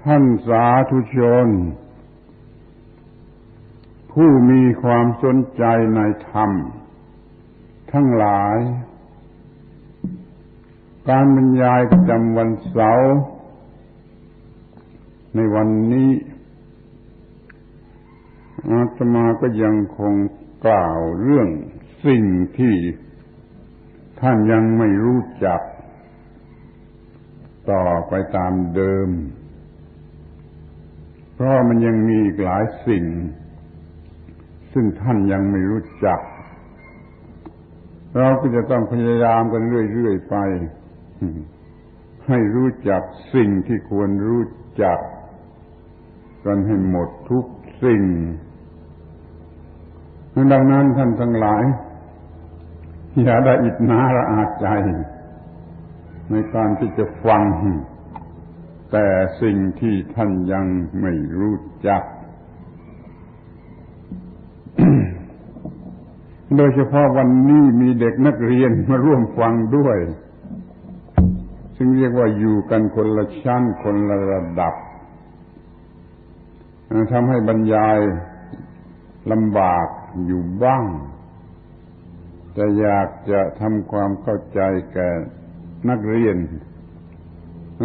ท่านสาธุชนผู้มีความสนใจในธรรมทั้งหลายการบรรยายประจำวันเสาร์ในวันนี้อาตมาก็ยังคงกล่าวเรื่องสิ่งที่ท่านยังไม่รู้จักต่อไปตามเดิมเพราะมันยังมีอีกหลายสิ่งซึ่งท่านยังไม่รู้จักเราก็จะต้องพยายามกันเรื่อยๆไปให้รู้จักสิ่งที่ควรรู้จักกันให้หมดทุกสิ่งดังนั้นท่านทั้งหลายอย่าได้อิจฉาระอาใจในการที่จะฟังแต่สิ่งที่ท่านยังไม่รู้จัก โดยเฉพาะวันนี้มีเด็กนักเรียนมาร่วมฟังด้วยซึ่งเรียกว่าอยู่กันคนละชั้นคนละระดับทำให้บรรยายลำบากอยู่บ้างแต่อยากจะทำความเข้าใจแก่นักเรียน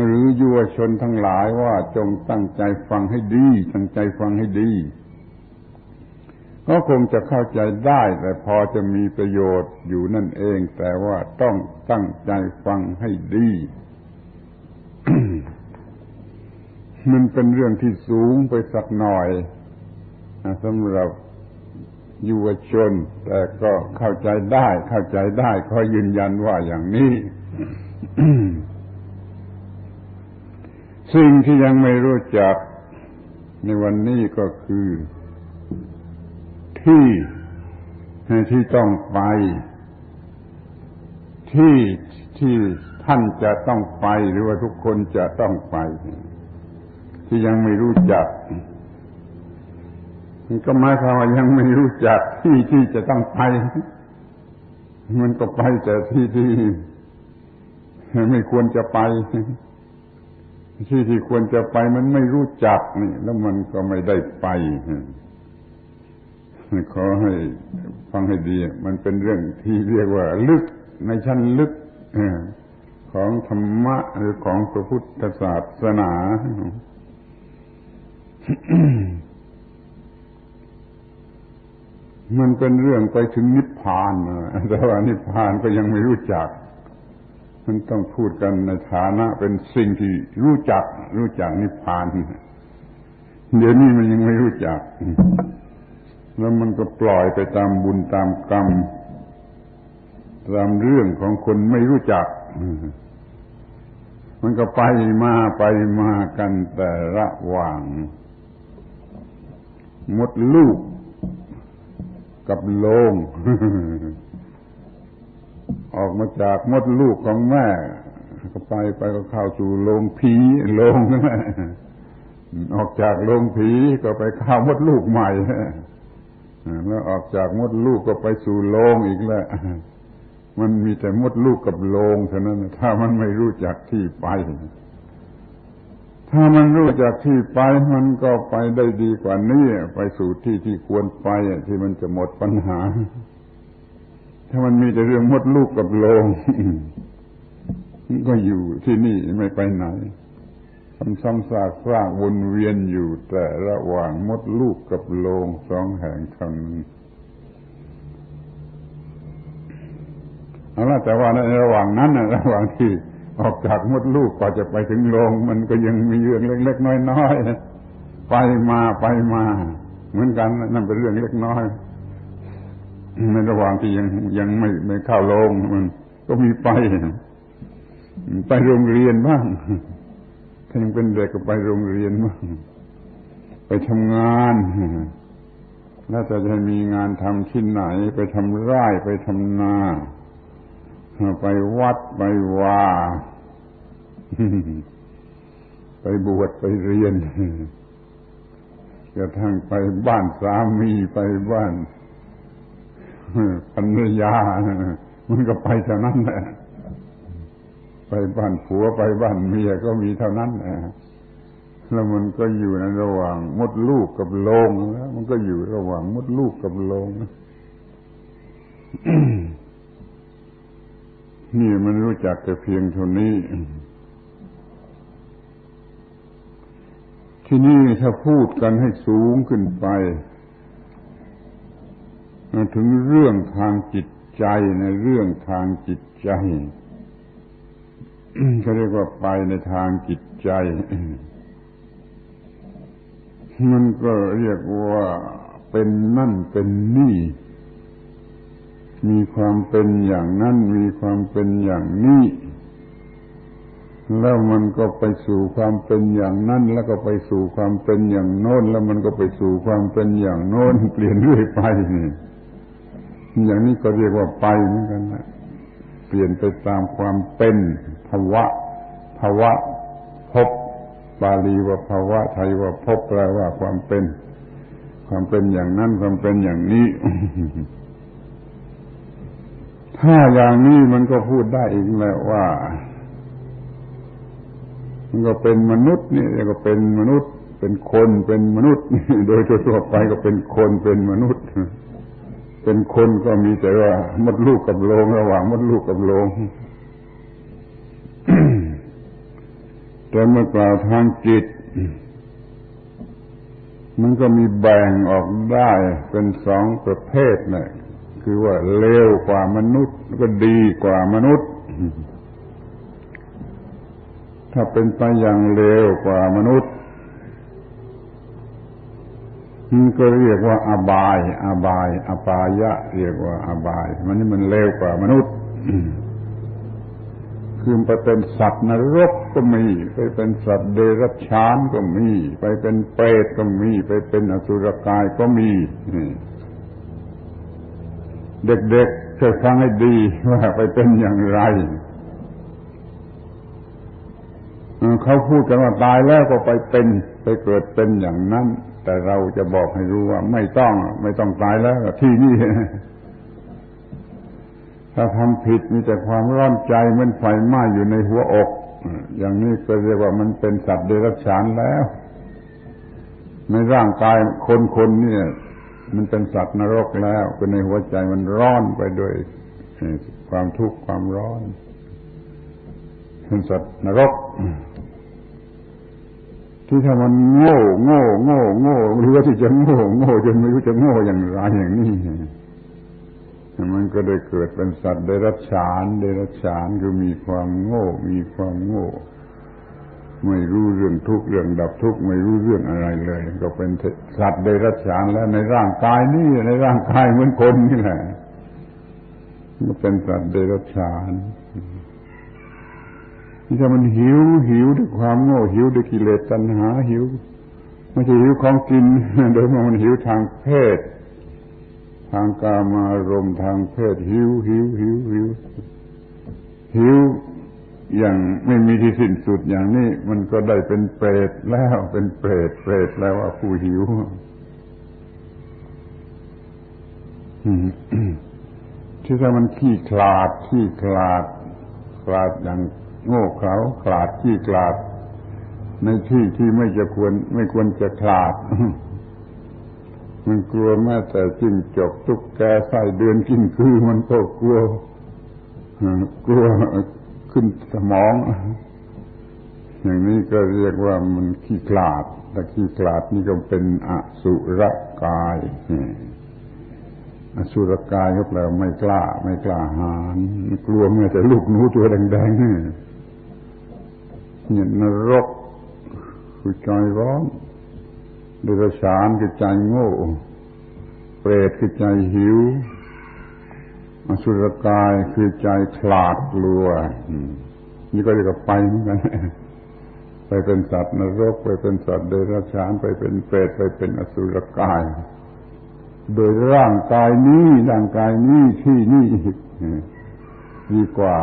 หรือยุวชนทั้งหลายว่าจงตั้งใจฟังให้ดีตั้งใจฟังให้ดีก็คงจะเข้าใจได้แต่พอจะมีประโยชน์อยู่นั่นเองแต่ว่าต้องตั้งใจฟังให้ดี มันเป็นเรื่องที่สูงไปสักหน่อยสำหรับยุวชนแต่ก็เข้าใจได้ขอยืนยันว่าอย่างนี้ สิ่งที่ยังไม่รู้จักในวันนี้ก็คือที่ต้องไปที่ท่านจะต้องไปหรือว่าทุกคนจะต้องไปที่ยังไม่รู้จักมันก็หมายความว่ายังไม่รู้จักที่จะต้องไปมันก็ไปแต่ที่ไม่ควรจะไปที่ควรจะไปมันไม่รู้จักนี่แล้วมันก็ไม่ได้ไปขอให้ฟังให้ดีมันเป็นเรื่องที่เรียกว่าลึกในชั้นลึกของธรรมะหรือของพระพุทธศาสนา มันเป็นเรื่องไปถึงนิพพานแต่ว่านิพพานก็ยังไม่รู้จักมันต้องพูดกันในฐานะเป็นสิ่งที่รู้จักนิพพานเดี๋ยวนี้มันยังไม่รู้จักแล้วมันก็ปล่อยไปตามบุญตามกรรมตามเรื่องของคนไม่รู้จักมันก็ไปมากันแต่ระหว่างมดลูกกับโลง ออกมาจากมดลูกของแม่ก็ไปก็เข้าสู่โลงผีโลงนั่นแหละออกจากโลงผีก็ไปเข้ามดลูกใหม่แล้วออกจากมดลูกก็ไปสู่โลงอีกแล้วมันมีแต่มดลูกกับโลงเท่านั้นถ้ามันไม่รู้จักที่ไปถ้ามันรู้จักที่ไปมันก็ไปได้ดีกว่านี้ไปสู่ที่ควรไปที่มันจะหมดปัญหาถ้ามันมีแต่เรื่องมดลูกกับโลงมันก็อยู่ที่นี่ไม่ไปไหนซ้ำๆซากๆวนเวียนอยู่แต่ระหว่างมดลูกกับโลงสองแห่งเท่านั้นเอาล่ะแต่ว่าในระหว่างนั้นระหว่างที่ออกจากมดลูกกว่าจะไปถึงโลงมันก็ยังมีเรื่องเล็กๆน้อยๆไปมาเหมือนกันนั่นเป็นเรื่องเล็กน้อยในระหว่างที่ยังไม่เข้าโลงมันก็มีไปโรงเรียนบ้างถ้ายังเป็นเด็กก็ไปโรงเรียนบ้างไปทำงานแล้วจะมีงานทำที่ไหนไปทำไร่ไปทำนาไปวัดไปว่าไปบวชไปเรียนกระทั่งไปบ้านสามีไปบ้านภรรยามันก็ไปเท่านั้นแหละไปบ้านผัวไปบ้านเมียก็มีเท่านั้นแหละ แล้วมันก็อยู่ในระหว่างมดลูกกับโลงแล้วมันก็อยู่ระหว่างมดลูกกับโลงนี่มันรู้จักแต่เพียงเท่านี้ที่นี่ถ้าพูดกันให้สูงขึ้นไปถึงเรื่องทางจิตใจในเรื่องทางจิตใจเขาเรียกว่าไปในทางจิตใจมันก็เรียกว่าเป็นนั่นเป็นนี่มีความเป็นอย่างนั้นมีความเป็นอย่างนี้แล้วมันก็ไปสู่ความเป็นอย่างนั้นแล้วก็ไปสู่ความเป็นอย่างโน้นแล้วมันก็ไปสู่ความเป็นอย่างโน้นเปลี่ยนเรื่อยไปนี่อย่างนี้ก็เรียกว่าไปเหมือนกันนะเปลี่ยนไปตามความเป็นภวะภพบาลีว่าภวะไทยว่าภพแปลว่าความเป็นอย่างนั้นความเป็นอย่างนี้ ถ้าอย่างนี้มันก็พูดได้อีกแล้วว่ามันก็เป็นมนุษย์นี่ก็เป็นมนุษย์เป็นคนเป็นมนุษย์โดยทั่วไปก็เป็นคนเป็นมนุษย์เป็นคนก็มีแต่ว่ามดลูกกับโลงระหว่างมดลูกกับโลง แต่เมื่อกล่าวทางจิตมันก็มีแบ่งออกได้เป็นสองประเภทนะคือว่าเลวกว่ามนุษย์ก็ดีกว่ามนุษย์ถ้าเป็นไปอย่างเลวกว่ามนุษย์มันก็เรียกว่าอบายอปายะเรียกว่าอบายมันเลวกว่ามนุษย์คือไปเป็นสัตว์นรกก็มีไปเป็นสัตว์เดรัจฉานก็มีไปเป็นเปรตก็มีไปเป็นอสุรกายก็มีเด็กๆช่วยฟังให้ดีว่าไปเป็นอย่างไรเขาพูดกันว่าตายแล้วก็ไปเกิดเป็นอย่างนั้นแต่เราจะบอกให้รู้ว่าไม่ต้องตายแล้วที่นี่ถ้าทำผิดมีแต่ความร้อนใจเหมือนไฟไหม้อยู่ในหัวอกอย่างนี้ก็เรียกว่ามันเป็นสัตว์เดรัจฉานแล้วในร่างกายคนเนี่ยมันเป็นสัตว์นรกแล้วคือในหัวใจมันร้อนไปด้วยความทุกข์ความร้อนเป็นสัตว์นรกที่ถ้ามันโง่หรือว่าที่จะโง่จนไม่รู้จะโง่อย่างไรอย่างนี้มันก็ได้เกิดเป็นสัตว์เดรัจฉานคือมีความโง่ไม่รู้เรื่องทุกข์เรื่องดับทุกข์ไม่รู้เรื่องอะไรเลยก็เป็นสัตว์เดรัจฉานแล้วในร่างกายนี่ในร่างกายเหมือนคนนี่แหละก็เป็นสัตว์เดรัจฉานที่ถ้ามันหิวด้วยความโง่หิวด้วยกิเลสตัณหาหิวไม่ใช่หิวของกินโดยมันหิวทางเพศทางกามารมณ์ทางเพศหิวอย่างไม่มีที่สิ้นสุดอย่างนี้มันก็ได้เป็นเปรตแล้วเป็นเปรตแล้วว่าผู้หิว ที่ถ้ามันขี้ขลาดอย่างโง่เขลาขลาดขี้ขลาดในที่ไม่ควรจะขลาด มันกลัวแม้แต่จิ้งจกตุ๊กแกไส้เดือนกิ้งกือมันก็กลัวขึ้นสมองอย่างนี้ก็เรียกว่ามันขี้ขลาดแต่ขี้ขลาดนี่ก็เป็นอสุรกายอสุรกายก็แปลว่าไม่กล้าหาญกลัวแม้แต่ลูกหนูตัวแดงๆเนี่ยนรกคือใจร้อนเดรัจฉานคือใจโง่เปรตคือใจหิวอสุรกายคือใจขลาดกลัวนี่ก็เรียกว่าไปเหมือนกันไปเป็นสัตว์นรกไปเป็นสัตว์เดรัจฉานไปเป็นเปรตไปเป็นอสุรกายโดยร่างกายนี้ที่นี่ดีกว่า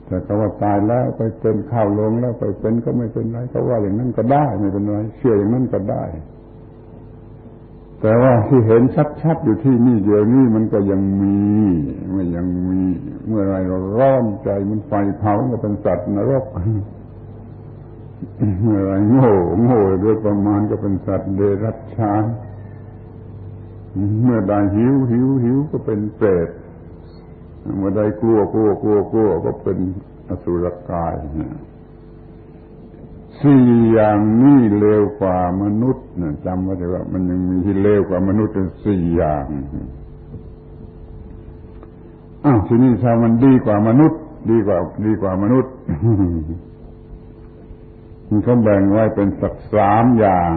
แต่เขาว่าตายแล้วไปเป็นข้าวลงแล้วไปเป็นก็ไม่เป็นไรเขาว่าอย่างนั้นก็ได้ไม่เป็นไรเชื่ออย่างนั้นก็ได้แต่ว่าที่เห็นชัดๆอยู่ที่นี่เดี๋ยวนี้มันก็ยังมีเมื่อไรเราร้อนใจมันไฟเผาก็เป็นสัตว์นรก อะไรโง่ด้วยประมาณก็เป็นสัตว์เดรัจฉานเมื่อใดหิวก็เป็นเปรตเมื่อใดกลัวก็เป็นอสุรกายสี่อย่างนี้เลวกว่ามนุษย์นะจำไว้เถอะว่ามันยังมีที่เลวกว่ามนุษย์ถึงสี่อย่างทีนี้ถ้ามันดีกว่ามนุษย์ดีกว่ามนุษย์มันก็แบ่งไว้เป็นสักสามอย่าง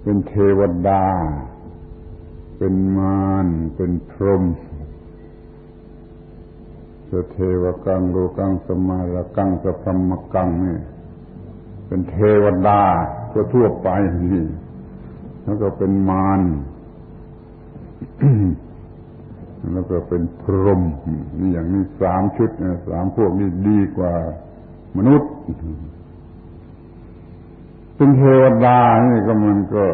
เป็นเทวดาเป็นมารเป็นพรหมสเทวกังโลกังสมารกังสพรหมกังนี่เป็นเทวดาทั่วไปนี่แล้วก็เป็นมารแล้วก็เป็นพรหมนี่อย่างนี้สามชุดสามพวกนี้ดีกว่ามนุษย์เป็นเทวดานี่ก็มันก็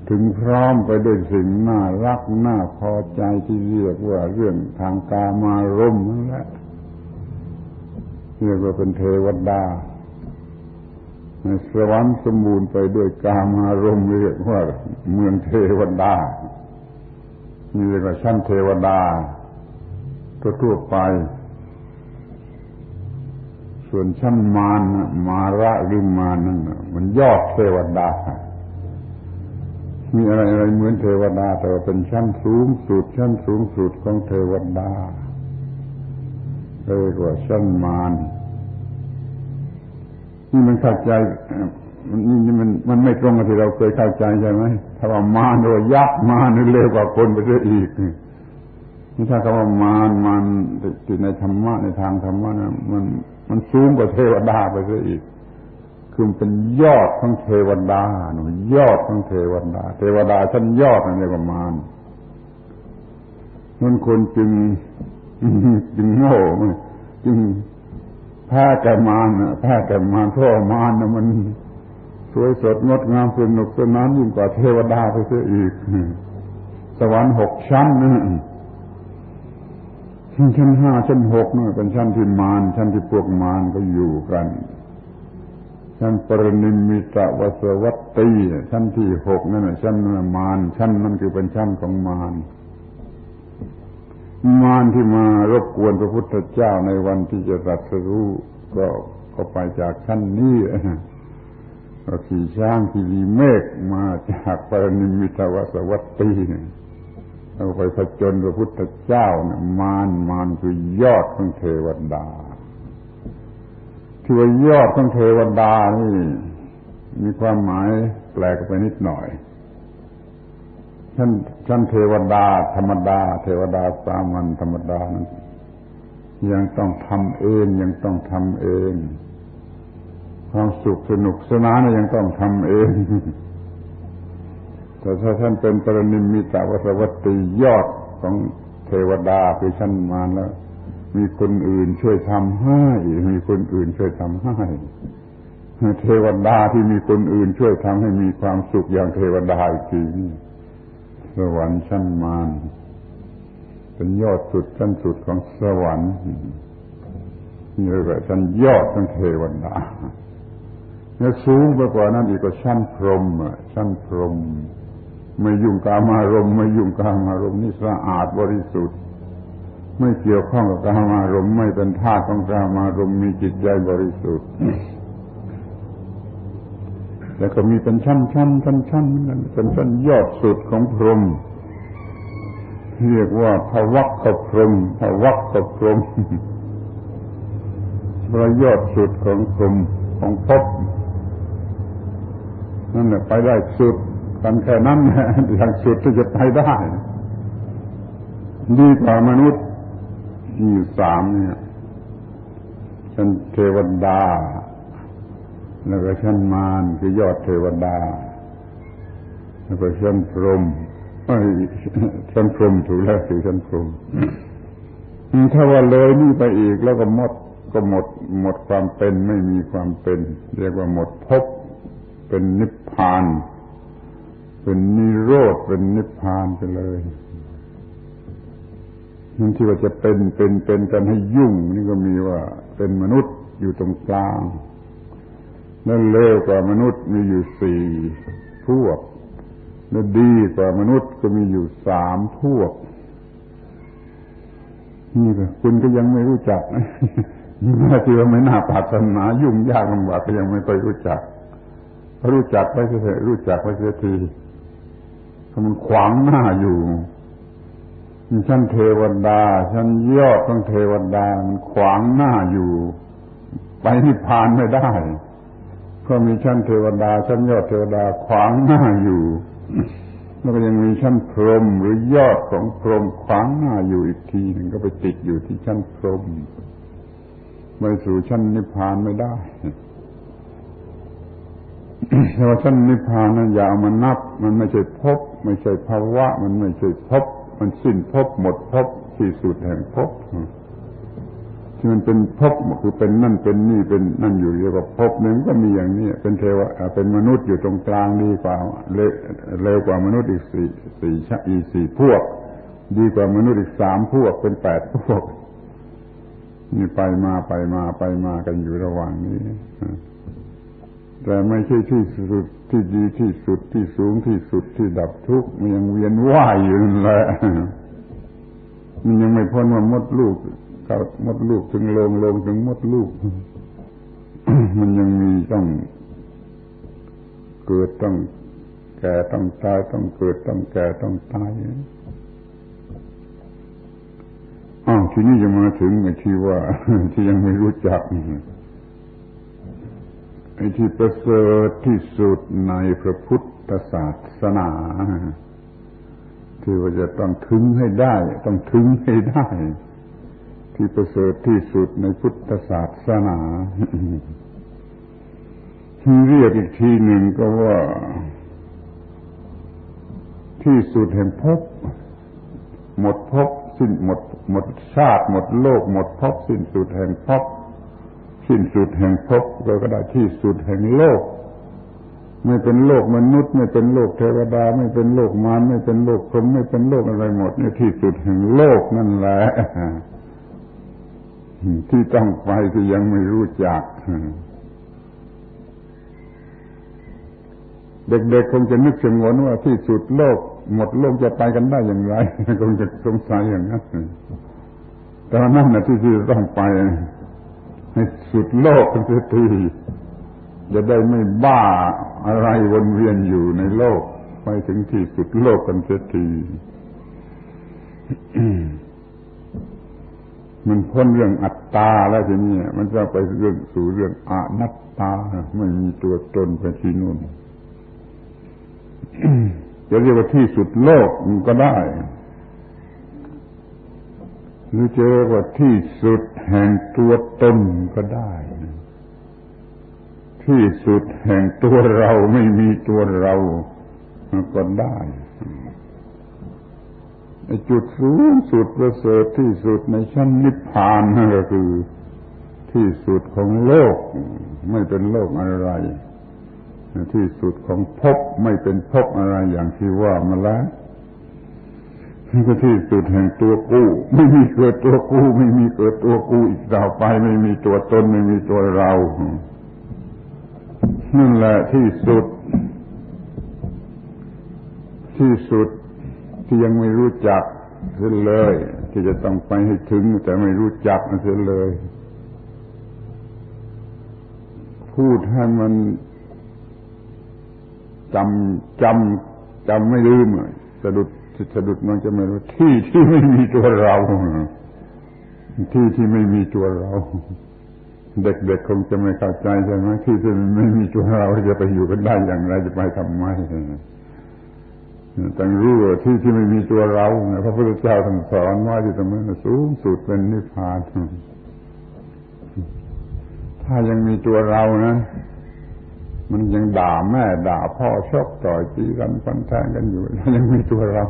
ถึงพร้อมไปด้วยสิ่งน่ารักน่าพอใจที่เรียกว่าเรื่องทางกามารมณ์นั่นแหละเรียกว่าเป็นเทวดาในสวรรค์สมบูรณ์ไปด้วยกามารมณ์เรียกว่าเมืองเทวดานี่เรียกว่าชั้นเทวดาทั่วไปส่วนชั้นมารมาระหรือมารนั่นมันยอดเทวดามีอะไรเหมือนเทวดาแต่ว่าเป็นชั้นสูงสุดของเทวดาเรียกว่าชั้นมารนี่มันเข้าใจมันไม่ตรงกับที่เราเคยเข้าใจใช่ไหมถ้าว่ามารหรือยักษ์มารนี่เลวกว่าคนไปซะอีกนี่ถ้าคำว่ามารที่ในธรรมะในทางธรรมะนะมันสูงกว่าเทวดาไปซะอีกคือมันเป็นยอดของเทวดายอดของเทวดาชั้นยอดนั่นเรียกว่ามารนั่นคนจึงโง่จึงแพ้แก่มารเพราะมารมันสวยสดงดงามสนุกสนานยิ่งกว่าเทวดาไปเสียอีกสวรรค์6ชั้นชั้น5ชั้น6นี่เป็นชั้นที่มารชั้นที่พวกมารก็อยู่กันชั้นปรนิมมิตวสวัตตีชั้นที่6นั่นน่ะชั้นมารชั้นนั้นคือเป็นชั้นของมารที่มารบกวนพระพุทธเจ้าในวันที่จะตรัสรู้ก็ไปจากชั้นนี้ก็ขี่ช้างขี่เมฆมาจากปรนิมมิตวสวัตตีเอาไปผจญพระพุทธเจ้าเนี่ยมารคือยอดของเทวดาที่ว่ายอดของเทวดานี่มีความหมายแปลกไปนิดหน่อยชั้นเทวดาธรรมดาเทวดาสามัญธรรมดานั้นยังต้องทำเองความสุขสนุกสนานยังต้องทำเองแต่ถ้าท่านเป็นปรนิมมิตวสวัตตียอดของเทวดาคือชั้นมารแล้วมีคนอื่นช่วยทำให้เทวดาที่มีคนอื่นช่วยทำให้มีความสุขอย่างเทวดาอีกทีสวรรค์ชั้นมารเป็นยอดสุดชั้นสุดของสวรรค์นี่เรียกว่าชั้นยอดของเทวดาแล้วสูงไปกว่านั้นอีกก็ชั้นพรหมไม่ยุ่งกามารมณ์นี่สะอาดบริสุทธิ์ไม่เกี่ยวข้องกับกามารมณ์ไม่เป็นทาสของกามารมณ์มีจิตใจบริสุทธิ์แล้วก็มีเป็นชั้นเป็นชั้นยอดสุดของพรหมเรียกว่าภวัคคพรหมพระยอดสุดของพรหมของภพนั่นแหละไปได้สุดกันแค่นั้นแหละอย่างสุดที่จะไปได้ดีกว่ามนุษย์มี3เนี่ยชั้นเทวดาแล้วก็ชั้นมารคือยอดเทวดาแล้วก็ชั้นพรหมชั้นพรหมถูกแล้วคือชั้นพรหมถ้าว่าเลยนี่ไปอีกแล้วก็หมดความเป็นไม่มีความเป็นเรียกว่าหมดภพเป็นนิพพานเป็นนิโรธเป็นนิพพานไปเลย มันที่ว่าจะเป็นกันให้ยุ่งนี่ก็มีว่าเป็นมนุษย์อยู่ตรงกลางนั่นเลวกว่ามนุษย์มีอยู่4 พวกและดีกว่ามนุษย์ก็มีอยู่3 พวกนี่ก็คุณก็ยังไม่รู้จักที่ว่าไม่น่าปรารถนายุ่งยากลำบากก็ยังไม่ค่อยรู้จักรู้จักไปเถอะรู้จักไปเสียทีมันขวางหน้าอยู่ชั้นเทวดาชั้นยอดของเทวดามันขวางหน้าอยู่ไปนิพพานไม่ได้เพราะมีชั้นเทวดาชั้นยอดเทวดาขวางหน้าอยู่แล้วก็ยังมีชั้นพรหมหรือยอดของพรหมขวางหน้าอยู่อีกทีนึงก็ไปติดอยู่ที่ชั้นพรหมไปสู่ชั้นนิพพานไม่ได้แต่ว่าชั้นนิพพานนั้นอย่าเอามานับมันไม่ใช่ภพไม่ใช่ภาวะมันไม่ใช่ภพมันสิ้นภพหมดภพที่สุดแห่งภพที่มันเป็นภพคือเป็นนั่นเป็นนี่เป็นนั่นอยู่เรียกว่าภพนึงก็มีอย่างนี้เป็นเทวะเป็นมนุษย์อยู่ตรงกลางดีกว่าเร็วกว่ามนุษย์อีก4 พวกดีกว่ามนุษย์อีก3 พวกเป็น8 พวกนี่ไปมากันอยู่ระหว่างนี้แต่ไม่ใช่ที่สุดที่ดีที่สุดที่สูงที่สุดที่ดับทุกข์มันยังเวียนว่ายอยู่นั่นแหละมันยังไม่พ้นว่ามดลูกถึงโลงถึงมดลูก มันยังมีต้องเกิดต้องแก่ต้องตายต้องเกิดต้องแก่ต้องตายทีนี้จะมาถึงไอ้ที่ว่าที่ยังไม่รู้จักไอ้ที่ประเสริฐที่สุดในพระพุทธศาสนาที่ว่าจะต้องถึงให้ได้ที่ประเสริฐที่สุดในพุทธศาสนาเรียกอีกทีหนึ่งก็ว่าที่สุดแห่งภพหมดภพสิ้นหมดชาติหมดโลกหมดภพสิ้นสุดแห่งภพสิ้นสุดแห่งภพก็ได้ที่สุดแห่งโลกไม่เป็นโลกมนุษย์ไม่เป็นโลกเทวดาไม่เป็นโลกมารไม่เป็นโลกพรหมไม่เป็นโลกอะไรหมดนี่ที่สุดแห่งโลกนั่นแหละที่ต้องไปที่ยังไม่รู้จักเด็กๆคงจะนึกชงนว่าที่สุดโลกหมดโลกจะไปกันได้อย่างไรคงจะสงสัยอย่างนั้นแต่นั่นน่ะที่ต้องไปให้สุดโลกกันเสียทีจะได้ไม่บ้าอะไรวนเวียนอยู่ในโลกไปถึงที่สุดโลกกันเสียทีมันพ้นเรื่องอัตตาแล้วทีนี้มันจะไปสู่เรื่องอนัตตาไม่มีตัวตนไปที่นู่นจะเรียกว่าที่สุดโลกมันก็ได้หรือจะเรียกว่าที่สุดแห่งตัวตนก็ได้ที่สุดแห่งตัวเราไม่มีตัวเราก็ได้จุดสูงสุดประเสริฐที่สุดในชั้นนิพพานนั่นก็คือที่สุดของโลกไม่เป็นโลกอะไรที่สุดของภพไม่เป็นภพอะไรอย่างที่ว่ามาแล้วนี่ก็ที่สุดแห่งตัวกูไม่มีเกิดตัวกูไม่มีเกิดตัวกูอีกต่อไปไม่มีตัวตนไม่มีตัวเรานั่นแหละที่สุดที่ยังไม่รู้จักเสียเลยที่จะต้องไปให้ถึงแต่ไม่รู้จักเสียเลยพูดให้มันจำไม่ลืมสะดุดมันจะไม่รู้ที่ไม่มีตัวเราที่ไม่มีตัวเราเด็กๆคงจะไม่เข้าใจใช่ไหมที่ไม่มีตัวเราจะไปอยู่กันได้อย่างไรจะไปทำไมต้องรู้ว่าที่ไม่มีตัวเราพระพุทธเจ้าท่านสอนว่าที่ตรงนั้นสูงสุดเป็นนิพพานถ้ายังมีตัวเรานะมันยังด่าแม่ด่าพ่อชกต่อยตีกันฟันแทงกันอยู่ยังมีตัวเรา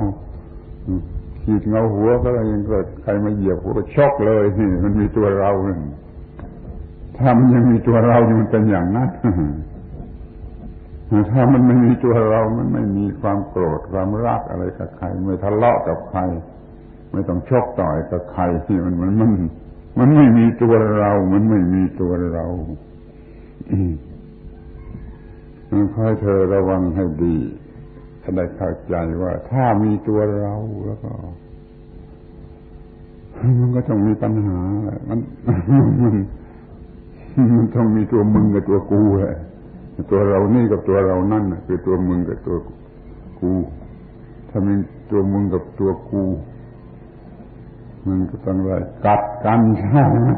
ขีดเงาหัวก็ยังเกิดใครมาเหยียบหัวก็ชกเลยนี่มันมีตัวเราถ้ามันยังมีตัวเราอยู่มันเป็นอย่างนั้นถ้ามันไม่มีตัวเรามันไม่มีความโกรธความรักอะไรกับใครไม่ทะเลาะกับใคร ไม่ต้องชกต่อยกับใครที่มันไม่มีตัวเรามันไม่มีตัวเราขอให้เธอระวังให้ดีจะได้เข้าใจว่าถ้ามีตัวเราแล้วก็มันก็ต้องมีปัญหามันต้องมีตัวมึงกับตัวกูแหละตัวเรานี่กับตัวเรานั่นคือตัวมึงกับตัวกูถ้ามีตัวมึงกับตัวกูมันก็ต้องได้กัดกันใช่ไหม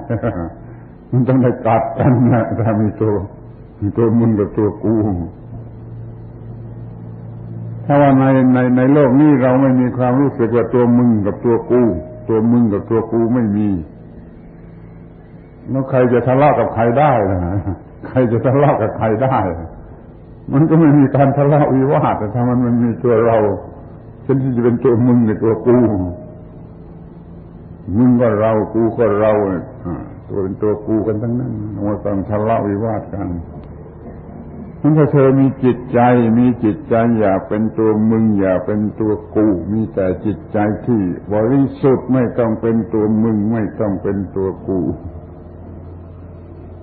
มันต้องได้กัดกันนะถ้ามีตัวมึงกับตัวกูถ้าว่าในโลกนี้เราไม่มีความรู้สึกว่าตัวมึงกับตัวกูตัวมึงกับตัวกูไม่มีแล้วใครจะทะเลาะกับใครได้ล่ะใครจะทะเลาะกับใครได้มันก็ไม่มีการทะเลาะวิวาทแต่ถ้ามันมีตัวเราเช่นที่จะเป็นตัวมึงกับตัวกูมึงก็เรากูก็เราตัวเป็นตัวกูกันทั้งนั้นมันต้องทะเลาะวิวาทกันถ้าเธอมีจิตใจอย่าเป็นตัวมึงอย่าเป็นตัวกูมีแต่จิตใจที่บริสุทธิ์ไม่ต้องเป็นตัวมึงไม่ต้องเป็นตัวกู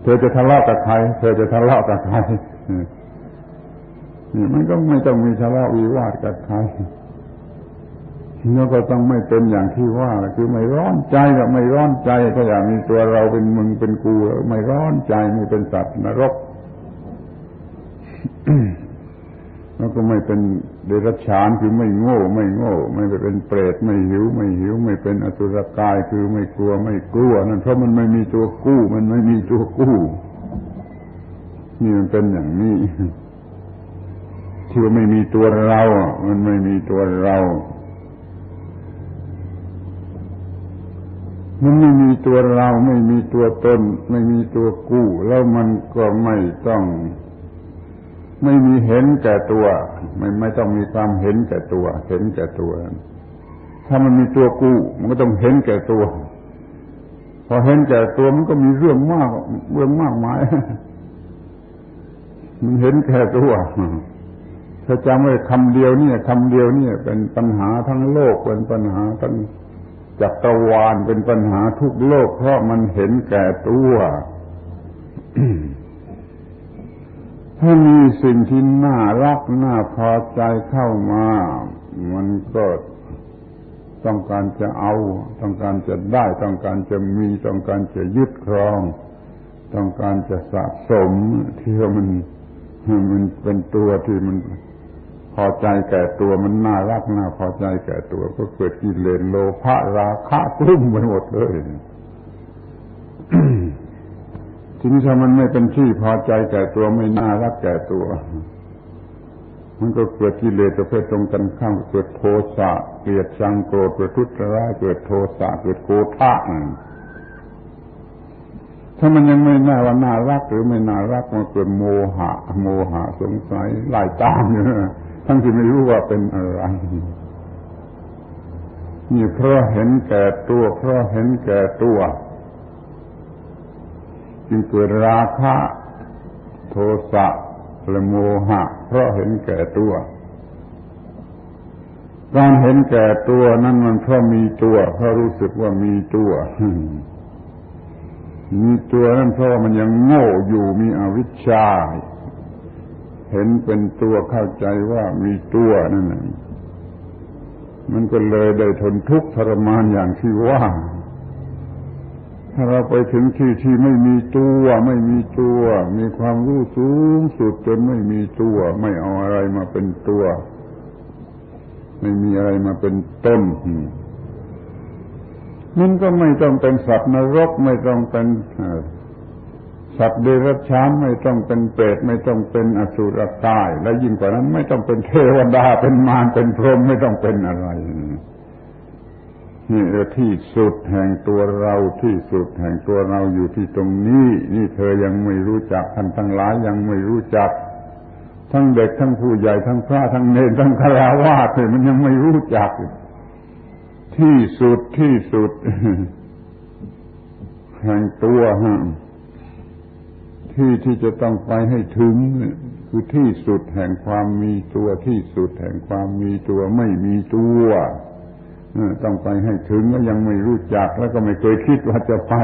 เธอจะทะเลาะกับใครนี่มันก็ไม่ต้องมีทะเลาะวิวาทกับใครแล้วก็ต้องไม่เป็นอย่างที่ว่าคือไม่ร้อนใจกับไม่ร้อนใจถ้าอยากมีตัวเราเป็นมึงเป็นกูแล้วไม่ร้อนใจไม่เป็นสัตว์นรกแล้วก็ไม่เป็นเดรัจฉานคือไม่โง่ไม่เป็นเปรตไม่หิวไม่เป็นอสุรกายคือไม่กลัวนั่นเพราะมันไม่มีตัวกู้มันไม่มีตัวกู้นี่มันเป็นอย่างนี้ที่ว่าไม่มีตัวเรามันไม่มีตัวเรามันไม่มีตัวเราไม่มีตัวตนไม่มีตัวกู้แล้วมันก็ไม่ต้องไม่มีเห็นแก่ตัวไม่ต้องมีความเห็นแก่ตัวถ้ามันมีตัวกู้มันก็ต้องเห็นแก่ตัวพอเห็นแก่ตัวมันก็มีเรื่องมากมายมันเห็นแก่ตัวถ้าจำไว้คำเดียวนี่เป็นปัญหาทั้งโลกเป็นปัญหาทั้งจักรวาลเป็นปัญหาทุกโลกเพราะมันเห็นแก่ตัว ถ้ามีสิ่งที่น่ารักน่าพอใจเข้ามามันก็ต้องการจะเอาต้องการจะได้ต้องการจะมีต้องการจะยึดครองต้องการจะสะสมที่ว่ามันเป็นตัวที่มันพอใจแก่ตัวมันน่ารักน่าพอใจแก่ตัวก็เกิดกิเลสโลภะราคะกลุ่มไปหมดเลย ทีนี้ถ้ามันไม่เป็นที่พอใจแก่ตัวไม่น่ารักแก่ตัวมันก็เกิดกิเลสประเภทตรงกันข้ามเกิดโทสะเกลียดชังโกรธประทุษร้ายเกิดโทสะเกิดโกฏะถ้ามันยังไม่น่าว่าน่ารักหรือไม่น่ารักมันเกิดโมหะสงสัยไล่ตามอยู่ทั้งที่ไม่รู้ว่าเป็นอะไรนี่เพราะเห็นแก่ตัวจึงเกิดราคะโทสะและโมหะเพราะเห็นแก่ตัวการเห็นแก่ตัวนั้นมันเพราะมีตัวเพราะรู้สึกว่ามีตัวนั่นเพราะมันยังโง่อยู่มีอวิชชาเห็นเป็นตัวเข้าใจว่ามีตัวนั่นมันก็เลยได้ทนทุกข์ทรมานอย่างที่ว่าถ้าเราไปถึงที่ไม่มีตัวมีความรู้สูงสุดจนไม่มีตัวไม่เอาอะไรมาเป็นตัวไม่มีอะไรมาเป็นต้นมันก็ไม่ต้องเป็นสัตว์นรกไม่ต้องเป็นสัตว์เดรัจฉานไม่ต้องเป็นเปรตไม่ต้องเป็นอสุรกายและยิ่งกว่านั้นไม่ต้องเป็นเทวดาเป็นมารเป็นพรหมไม่ต้องเป็นอะไรนี่ที่สุดแห่งตัวเราที่สุดแห่งตัวเราอยู่ที่ตรงนี้นี่เธอยังไม่รู้จักท่านทั้งหลายยังไม่รู้จักทั้งเด็กทั้งผู้ใหญ่ทั้งพระทั้งเณรทั้งฆราวาสมันยังไม่รู้จักที่สุดแห่งตัวที่จะต้องไปให้ถึงคือที่สุดแห่งความมีตัวที่สุดแห่งความมีตัวไม่มีตัว ต้องไปให้ถึงแล้วยังไม่รู้จักแล้วก็ไม่เคยคิดว่าจะไป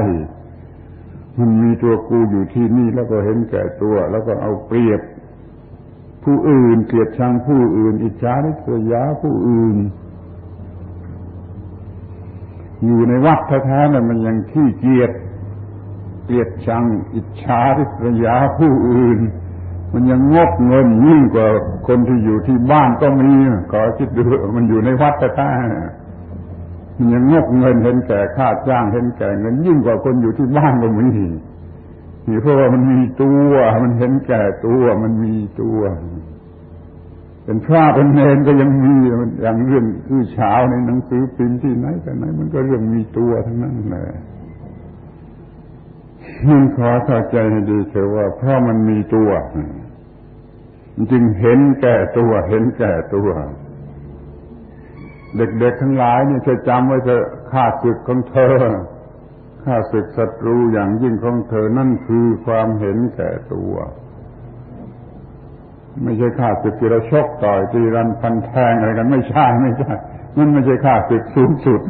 มันมีตัวกูอยู่ที่นี่แล้วก็เห็นแก่ตัวแล้วก็เอาเปรียบผู้อื่นเกลียดชังผู้อื่นอิจฉาริษยาผู้อื่นอยู่ในวัดแท้ๆแล้วมันยังขี้เกียจเกลียดชังอิจฉาริษยาผู้อื่นมันยังงกเงินยิ่งกว่าคนที่อยู่ที่บ้านก็มีก็คิดดูมันอยู่ในวัดแท้ๆมันยังงกเงินเห็นแก่ค่าจ้างเห็นแก่เงินยิ่งกว่าคนอยู่ที่บ้านก็มีนี่เพราะว่ามันมีตัวมันเห็นแก่ตัวมันมีตัวเป็นพระเป็นเนรก็ยังมีอย่างเรื่องอื้อฉาวในหนังสือพิมพ์ที่ไหนแต่ไหนมันก็เรื่องมีตัวทั้งนั้นแหละมันขอเข้าใจให้ดีเถอะว่าเพราะมันมีตัวจึงเห็นแก่ตัวเห็นแก่ตัวเด็กๆทั้งหลายนี่ช่วยจำไว้เถอะข้าศึกของเธอข้าศึกศัตรูอย่างยิ่งของเธอนั่นคือความเห็นแก่ตัวไม่ใช่ข้าศึกที่เราชกต่อยตีรันฟันแทงอะไรกันไม่ใช่มันไม่ใช่ข้าศึกสูงสุด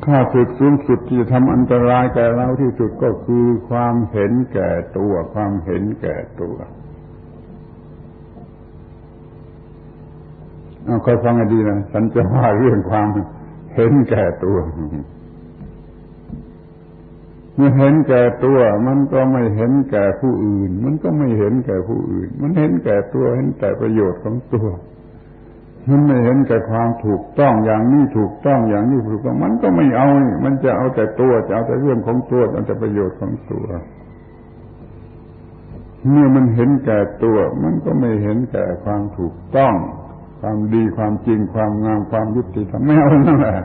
ข้าศึกสูงสุดที่จะทำอันตรายแก่เราที่สุดก็คือความเห็นแก่ตัวความเห็นแก่ตัวเอาคอยฟังให้ดีนะฉันจะว่าเรื่องความเห็นแก่ตัวเมื่อเห็นแก่ตัวมันก็ไม่เห็นแก่ผู้อื่นมันก็ไม่เห็นแก่ผู้อื่นมันเห็นแก่ตัวเห็นแต่ประโยชน์ของตัวมันไม่เห็นแก่ความถูกต้องอย่างนี้ถูกต้องอย่างนี้ถูกต้องมันก็ไม่เอามันจะเอาแต่ตัวจะเอาแต่เรื่องของตัวเอาแต่ประโยชน์ของตัวเมื่อมันเห็นแก่ตัวมันก็ไม่เห็นแก่ความถูกต้องความดีความจริงความงามความยุติธรรมไม่เอานั่นแหละ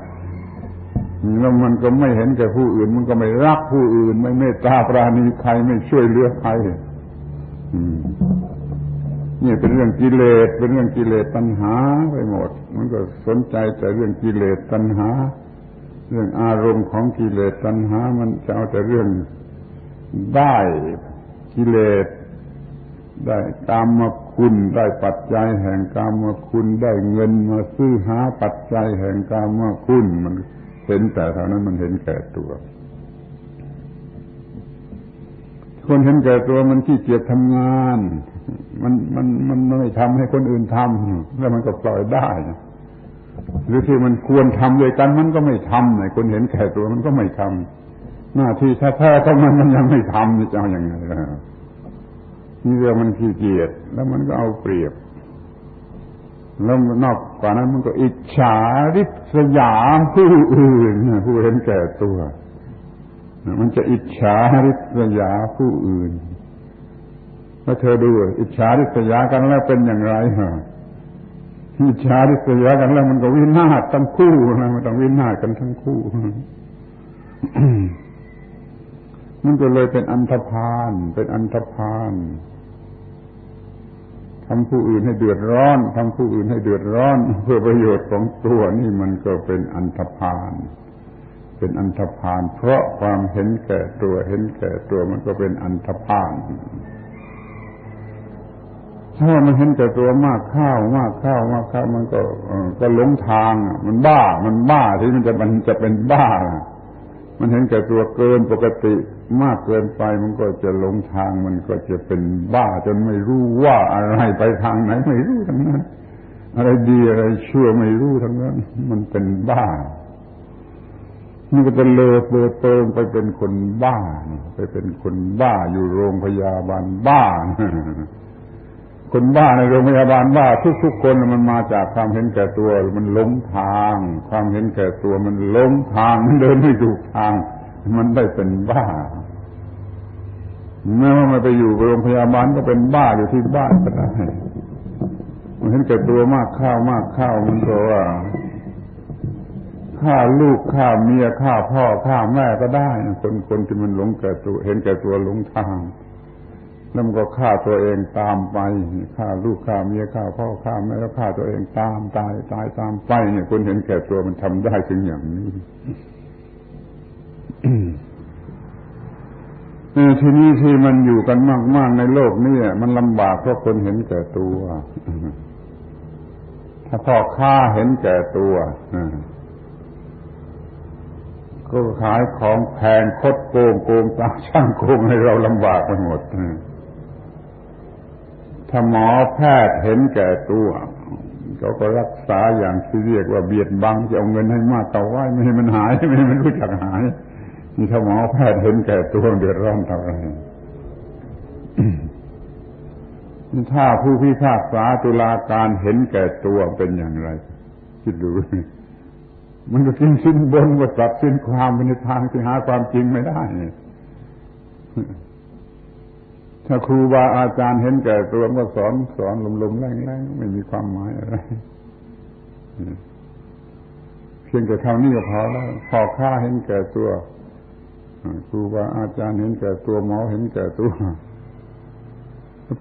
แล้วมันก็ไม่เห็นแก่ผู้อื่นมันก็ไม่รักผู้อื่นไม่เมตตาปราณีใครไม่ช่วยเหลือใครนี่เป็นเรื่องกิเลสเป็นเรื่องกิเลสตัณหาไปหมดมันก็สนใจแต่เรื่องกิเลสตัณหาเรื่องอารมณ์ของกิเลสตัณหามันจะเอาแต่เรื่องได้กิเลสได้กามคุณได้ปัจจัยแห่งกามคุณได้เงินมาซื้อหาปัจจัยแห่งกามคุณมันเห็นแต่เท่านั้นมันเห็นแก่ตัวคนเห็นแก่ตัวมันขี้เกียจทำงานมันไม่ทำให้คนอื่นทำแล้วมันก็ปล่อยได้หรือที่มันควรทำด้วยกันมันก็ไม่ทำไอ้คนเห็นแก่ตัวมันก็ไม่ทำหน้าที่แท้ๆของมันยังไม่ทำนี่จะเอาอย่างไงล่ะนี่เรื่องมันขี้เกียจแล้วมันก็เอาเปรียบแล้วนอกกว่านั้นมันก็อิจฉาริษยาผู้อื่นผู้เห็นแก่ตัวมันจะอิจฉาริษยาผู้อื่นแล้วเธอดูอิจฉาริษยากันแล้วเป็นอย่างไรอิจฉาริษยากันแล้วมันก็วินาศทั้งคู่นะมันต้องวินาศกันทั้งคู่มันก็เลยเป็นอันธพาลเป็นอันธพาลทำผู้อื่นให้เดือดร้อนทำผู้อื่นให้เดือดร้อนเพื่อประโยชน์ของตัวนี่มันก็เป็นอันธพาลเป็นอันธพาลเพราะความเห็นแก่ตัวเห็นแก่ตัวมันก็เป็นอันธพาลถ้ามันเห็นแก่ตัวมากข้าวมันก็หลงทางมันบ้าที่มันจะเป็นบ้ามันเห็นแก่ตัวเกินปกติมากเกินไปมันก็จะหลงทางมันก็จะเป็นบ้าจนไม่รู้ว่าอะไรไปทางไหนไม่รู้ทั้งนั้นอะไรดีอะไรชั่วไม่รู้ทั้งนั้นมันเป็นบ้ามันก็จะเลอะเปิงไปเป็นคนบ้าไปเป็นคนบ้าอยู่โรงพยาบาลบ้าคนบ้าในโรงพยาบาลบ้าทุกๆคนมันมาจากความเห็นแก่ตัวมันหลงทางความเห็นแก่ตัวมันหลงทางมันเดินไม่ถูกทางมันได้เป็นบ้าแม้ว่ามันไปอยู่โรงพยาบาลก็เป็นบ้าอยู่ที่บ้านก็ได้มันเห็นแก่ตัวมากข้าวมันก็ว่าฆ่าลูกฆ่าเมียฆ่าพ่อฆ่าแม่ก็ได้คนที่มันหลงแก่ตัวเห็นแก่ตัวหลงทางแล้วมันก็ฆ่าตัวเองตามไปฆ่าลูกฆ่าเมียฆ่าพ่อฆ่าแม่แล้วฆ่าตัวเองตามตายตามไปเนี่ยคนเห็นแก่ตัวมันทำได้ถึงอย่างนี้ทีนี้ที่มันอยู่กันมากๆในโลกนี้มันลำบากเพราะคนเห็นแก่ตัว ถ้าพ่อค้าเห็นแก่ตัวก็ขายของแพงคดโกงตาช่างโกงให้เราลำบากไปหมดถ้าหมอแพทย์เห็นแก่ตัวเขาก็รักษาอย่างที่เรียกว่าเบียดบังจะเอาเงินให้มากเอาไว้ไม่ให้มันหายไม่ให้มันรู้จักหายนี่ถ้าหมอแพทย์เห็นแก่ตัวเดือดร้อนเท่าไหร่ถ้าผู้พิพากษาตุลาการเห็นแก่ตัวเป็นอย่างไรคิดดูมันก็กินสิ้นบนว่าตัดสิ้นความไปในทางที่หาความจริงไม่ได้ถ้าครูบาอาจารย์เห็นแก่ตัวก็สอนลมๆแรงๆไม่มีความหมายอะไรเพียงแต่เท่านี้ก็พอแล้วพ่อค้าเห็นแก่ตัวครูบาอาจารย์เห็นแก่ตัวหมอเห็นแก่ตัว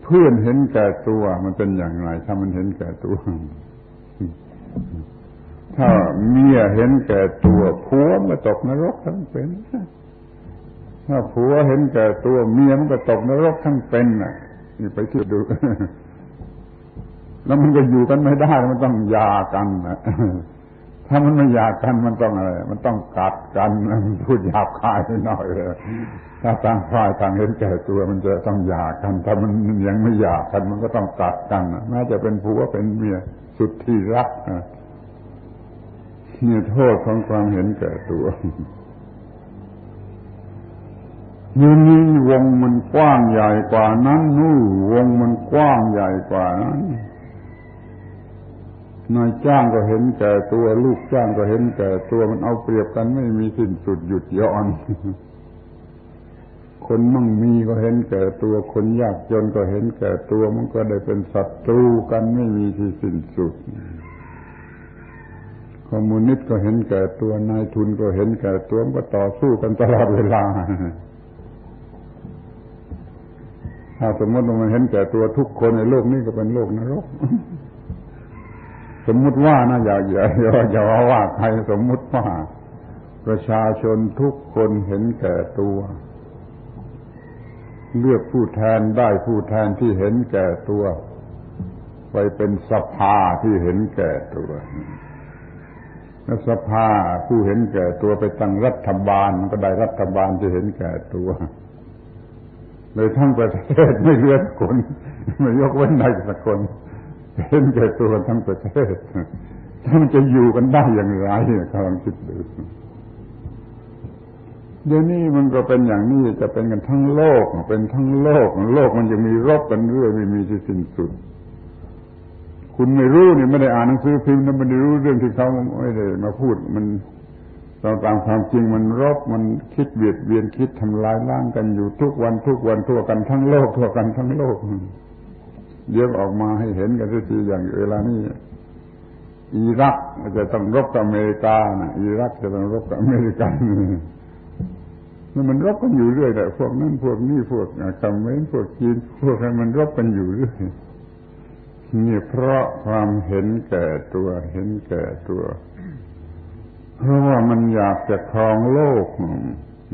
เพื่อนเห็นแก่ตัวมันเป็นอย่างไรถ้ามันเห็นแก่ตัวถ้าเมียเห็นแก่ตัวผัวมันตกนรกทั้งเป็นถ้าผัวเห็นแก่ตัวเมียมันก็ตกนรกทั้งเป็นน่ะนี่ไปคิดดูแล้วมันก็อยู่กันไม่ได้มันต้องหย่ากันนะถ้ามันไม่หย่ากันมันต้องอะไรมันต้องกัดกันพูดหยาบคายหน่อยเลยถ้าต่างฝ่ายต่างเห็นแก่ตัวมันจะต้องหย่ากันถ้ามันยังไม่หย่ากันมันก็ต้องกัดกันแม้จะเป็นผัวเป็นเมียสุดที่รักนี่โทษของความเห็นแก่ตัวนี่วงมันกว้างใหญ่กว่านั้นนู่นวงมันกว้างใหญ่กว่านั้นนายจ้างก็เห็นแก่ตัวลูกจ้างก็เห็นแก่ตัวมันเอาเปรียบกันไม่มีสิ้นสุดหยุดย่อนคนมั่งมีก็เห็นแก่ตัวคนยากจนก็เห็นแก่ตัวมันก็ได้เป็นศัตรูกันไม่มีที่สิ้นสุดคอมมิวนิสต์ก็เห็นแก่ตัวนายทุนก็เห็นแก่ตัวมันก็ต่อสู้กันตลอดเวลาถ้าสมมติว่ามันเห็นแก่ตัวทุกคนในโลกนี้ก็เป็นโลกนรกสมมุติว่านะอย่าว่าใครสมมุติว่าประชาชนทุกคนเห็นแก่ตัวเลือกผู้แทนได้ผู้แทนที่เห็นแก่ตัวไปเป็นสภาที่เห็นแก่ตัวแล้วสภาผู้เห็นแก่ตัวไปตั้งรัฐบาลมันก็ได้รัฐบาลที่เห็นแก่ตัวเลยทั้งประเทศไม่เหลือคนไม่ยกเว้นใดสักคนเห็นแก่ตัวทั้งประเทศถ้ามันจะอยู่กันได้อย่างไรลองคิดดูเดี๋ยวนี้มันก็เป็นอย่างนี้จะเป็นกันทั้งโลกเป็นทั้งโลกมันยังมีรบกันเรื่อยไม่มีที่สิ้นสุดคุณไม่รู้นี่ไม่ได้อ่านหนังสือพิมพ์นะไม่ได้รู้เรื่องที่เขาไม่ได้มาพูดมันตามความจริงมันรบมันคิดเบียดเบียนคิดทำลายล้างกันอยู่ทุกวันทั่วกันทั้งโลกเดี๋ยวออกมาให้เห็นกันทีอย่างเวลานี้อิรักจะต้องรบกับอเมริกานะอิรักจะต้องรบกับอเมริกันแล้วมันรบกันอยู่เรื่อยแต่พวกนั้นพวกนี้พวกเขมรพวกจีนพวกนั้นมันรบกันอยู่เรื่อยนี่เพราะความเห็นแก่ตัวเพราะว่ามันอยากจะครองโลก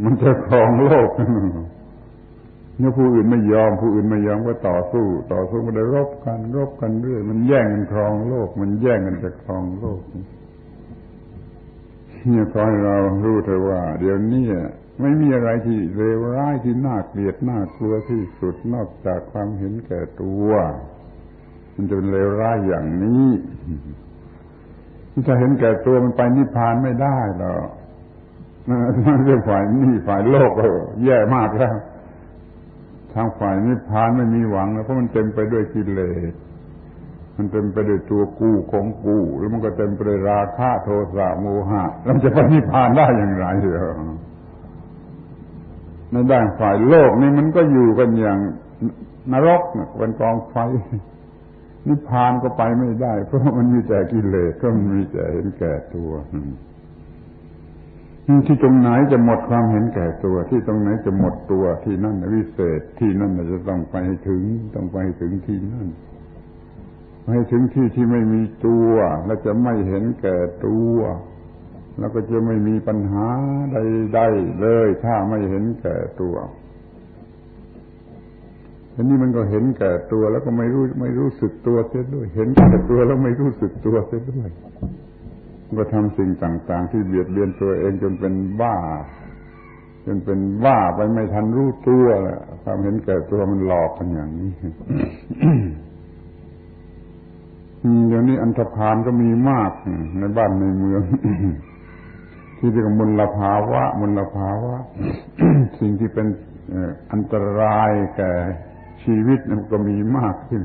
มันจะครองโลกเนี่ยผู้อื่นไม่ยอมก็ต่อสู้ก็ได้รบกันเรื่อยมันแย่งกันครองโลกมันแย่งกันจะครองโลกเนี่ยขอให้เรารู้เถอะว่าเดี๋ยวนี้ไม่มีอะไรที่เลวร้ายที่น่าเกลียดน่ากลัวที่สุดนอกจากความเห็นแก่ตัวมันจะเป็นเลวร้ายอย่างนี้ถ้าเห็นแก่ตัวมันไปนิพพานไม่ได้หรอกเรื่องฝ่ายโลกก็แย่มากแล้วทางฝ่ายนิพพานไม่มีหวังแล้วเพราะมันเต็มไปด้วยกิเลสมันเต็มไปด้วยตัวกูของกูแล้วมันก็เต็มไปด้วยราคะโทสะโมหะแล้วจะไปนิพพานได้อย่างไรเหรอในด้านฝ่ายโลกนี่มันก็อยู่กันอย่างนรกเป็นกองไฟนิพพานก็ไปไม่ได้เพราะมันมีแต่กิเลสก็มันมีแต่เห็นแก่ตัวที่ตรงไหนจะหมดความเห็นแก่ตัวที่ตรงไหนจะหมดตัวที่นั่นวิเศษที่นั่นจะต้องไปถึงที่นั่นไปถึงที่ไม่มีตัวและจะไม่เห็นแก่ตัวแล้วก็จะไม่มีปัญหาใดๆเลยถ้าไม่เห็นแก่ตัว อันนี้มันก็เห็นแก่ตัวแล้วก็ไม่รู้สึกตัวเสียด้วยเห็นแก่ตัวแล้วไม่รู้สึกตัวเสียด้วยก็ทำสิ่งต่างๆที่เบียดเบียนตัวเองจนเป็นบ้าไปไม่ทันรู้ตัวแหละความเห็นแก่ตัวมันหลอกกันอย่างนี้ เดี๋ยวนี้อันธพาลก็มีมากในบ้านในเมือง ที่เรียกว่ามลภาวะ สิ่งที่เป็นอันตรายแก่ชีวิตมันก็มีมากขึ้น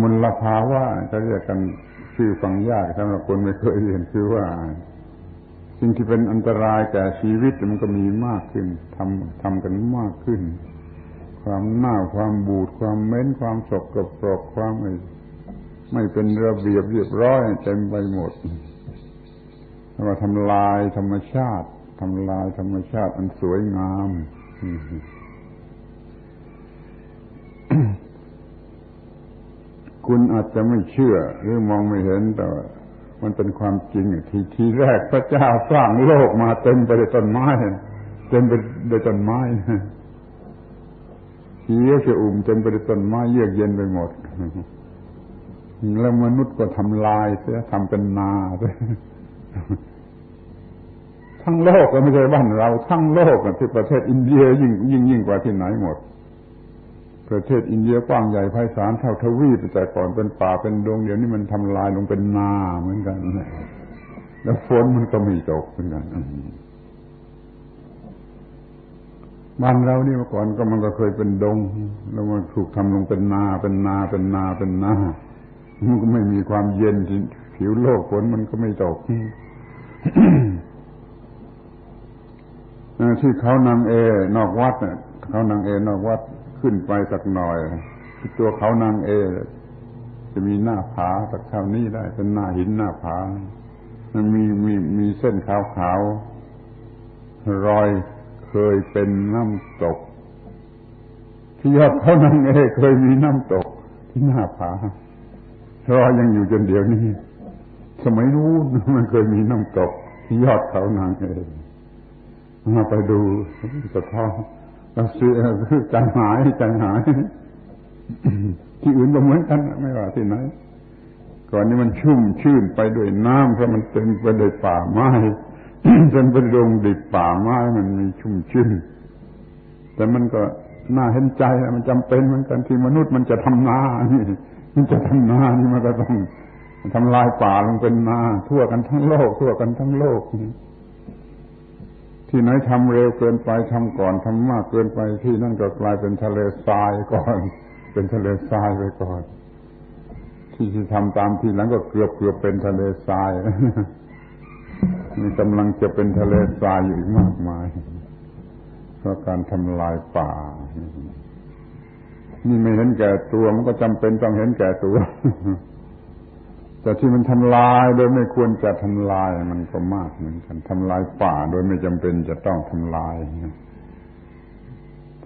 มลภาวะจะเรียกกันชื่อฟังยากสำหรับคนไม่เคยเรียนคือว่าสิ่งที่เป็นอันตรายแก่ชีวิตมันก็มีมากขึ้นทำกันมากขึ้นความเน่าความบูดความเหม็นความสกปรกความไม่เป็นระเบียบเรียบร้อยเต็มไปหมดแล้วก็ทำลายธรรมชาติอันสวยงาม คุณอาจจะไม่เชื่อหรือมองไม่เห็นแต่มันเป็นความจริงทีแรกพระเจ้าสร้างโลกมาเต็มไปด้วยต้นไม้เต็มไปด้วยต้นไม้เขียวชอุ่มเต็มไปด้วยต้นไม้เยือกเย็นไปหมดแล้วมนุษย์ก็ทำลายเสียทำเป็นนาทั้งโลกก็ไม่ใช่บ้านเราทั้งโลกที่ประเทศอินเดียยิ่งกว่าที่ไหนหมดประเทศอินเดียกว้างใหญ่ไพศาลเท่าทวีปแต่ก่อนเป็นป่าเป็นดงเดี๋ยวนี้มันทำลายลงเป็นนาเหมือนกันแล้วฝนมันก็ไม่ตกเหมือนกันบ้านเรานี่เมื่อก่อนมันก็เคยเป็นดงแล้วมันถูกทำลงเป็นนามันก็ไม่มีความเย็นที่ผิวโลกฝนมันก็ไม่ตก ที่เขานางเอนอกวัดเนี่ยเขานางเอนอกวัดขึ้นไปสักหน่อยตัวเขานางเอจะมีหน้าผาสักเท่านี้ได้เป็นหน้าหินหน้าผามันมีเส้นขาวๆรอยเคยเป็นน้ำตกที่ยอดเขานางเอเคยมีน้ำตกที่หน้าผารอยยังอยู่จนเดี๋ยวนี้สมัยนู้นมันเคยมีน้ำตกที่ยอดเขานางเอมาไปดูสะท้อนเราเสียคือใจหายที่อื่นก็เหมือนกันไม่ว่าที่ไหนก่อนนี้มันชุ่มชื่นไปด้วยน้ำเพราะมันเต็มไปด้วยป่าไม้เต็มไปด้วยดงดิบป่าไม้มันมีชุ่มชื่นแต่มันก็น่าเห็นใจมันจำเป็นเหมือนกันที่มนุษย์มันจะทำนานี่มันก็ต้องทำลายป่าลงเป็นนาทั่วกันทั้งโลกที่ไหนทำเร็วเกินไปทำก่อนทำมากเกินไปที่นั่นก็กลายเป็นทะเลทรายก่อนเป็นทะเลทรายไปก่อนที่ทำตามที่หลังก็เกือบเป็นทะเลทรายมีกำลังจะเป็นทะเลทรายอยู่อีกมากมายเพราะการทำลายป่านี่ไม่เห็นแก่ตัวมันก็จำเป็นต้องเห็นแก่ตัวแต่ที่มันทำลายโดยไม่ควรจะทำลายมันก็มากเหมือนกันทำลายป่าโดยไม่จำเป็นจะต้องทำลาย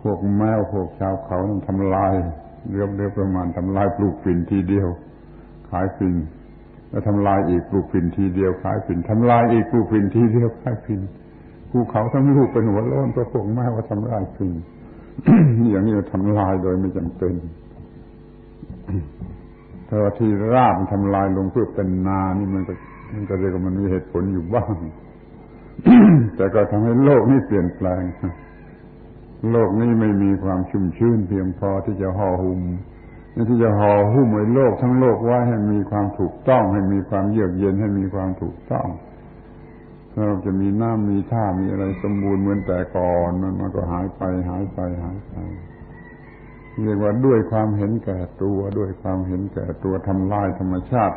พวกแมวพวกชาวเขาต้องทำลายเรียบประมาณทำลายปลูกฝิ่นทีเดียวขายฝิ่นแล้วทำลายอีกปลูกฝิ่นทีเดียวขายฝิ่นทำลายอีกปลูกฝิ่นทีเดียวขายฝิ่นภูเขาทั้งลูกเป็นหัวโล้นเพราะพวกแมวว่าทำลายฝิ่น อย่างนี้ทำลายโดยไม่จำเป็นแต่ว่าที่ราบทำลายลงเพื่อเป็นนานี่มันก็เรียกว่ามันมีเหตุผลอยู่บ้าง แต่ก็ทำให้โลกนี้เปลี่ยนแปลงโลกนี้ไม่มีความชุ่มชื่นเพียงพอที่จะห่อหุ้มไว้โลกทั้งโลกไว้ให้มีความถูกต้องให้มีความเยือกเย็นให้มีความถูกต้องเราจะมีน้ำมีท่ามีอะไรสมบูรณ์เหมือนแต่ก่อนมันก็หายไปเรียกว่าด้วยความเห็นแก่ตัวทำลายธรรมชาติ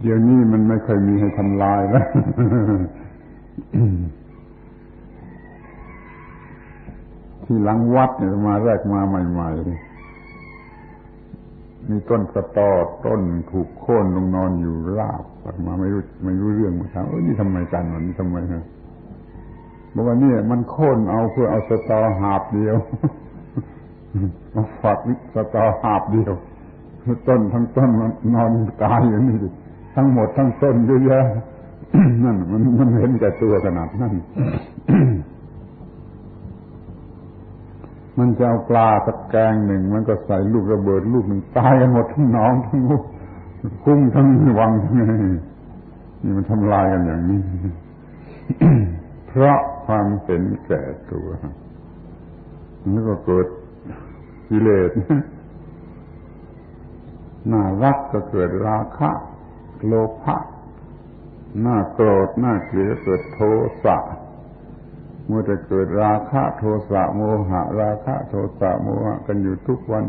เดี๋ยวนี้มันไม่เคยมีให้ทำลายแล้ว ที่หลังวัดเนี่ยมาแรกมาใหม่ๆมีต้นสะตอต้นถูกโค่นลงนอนอยู่ราบมาไม่รู้เรื่องมาถามนี่ทำไมกันวะนี่ทำไมฮะบอกว่านี่มันโค่นเอาเพื่อเอาสะตอหาบเดียว มาฝักสะตอหาบเดียวต้นทั้งต้นมันนอนตายอย่างนี้ ทั้งหมดทั้งต้นเยอะแยะนั่นมันเห็นแก่ตัวขนาดนั้น มันจะเอาปลาตะแกรงหนึ่งมันก็ใส่ลูกระเบิดลูกหนึ่งตายกันหมดทั้งหนองทั้งคุ้งทั้งวังทั้งนี่มันทำลายกันอย่างนี้ เพราะความเห็นแก่ตัวแล้วก็เกิดกิเลสน่ารักก็เกิดราคะโลภะน่าโกรธน่าเกลียดเกิดโทสะเมื่อจะเกิดราคะโทสะโมหะราคะโทสะโมหะกันอยู่ทุกวัน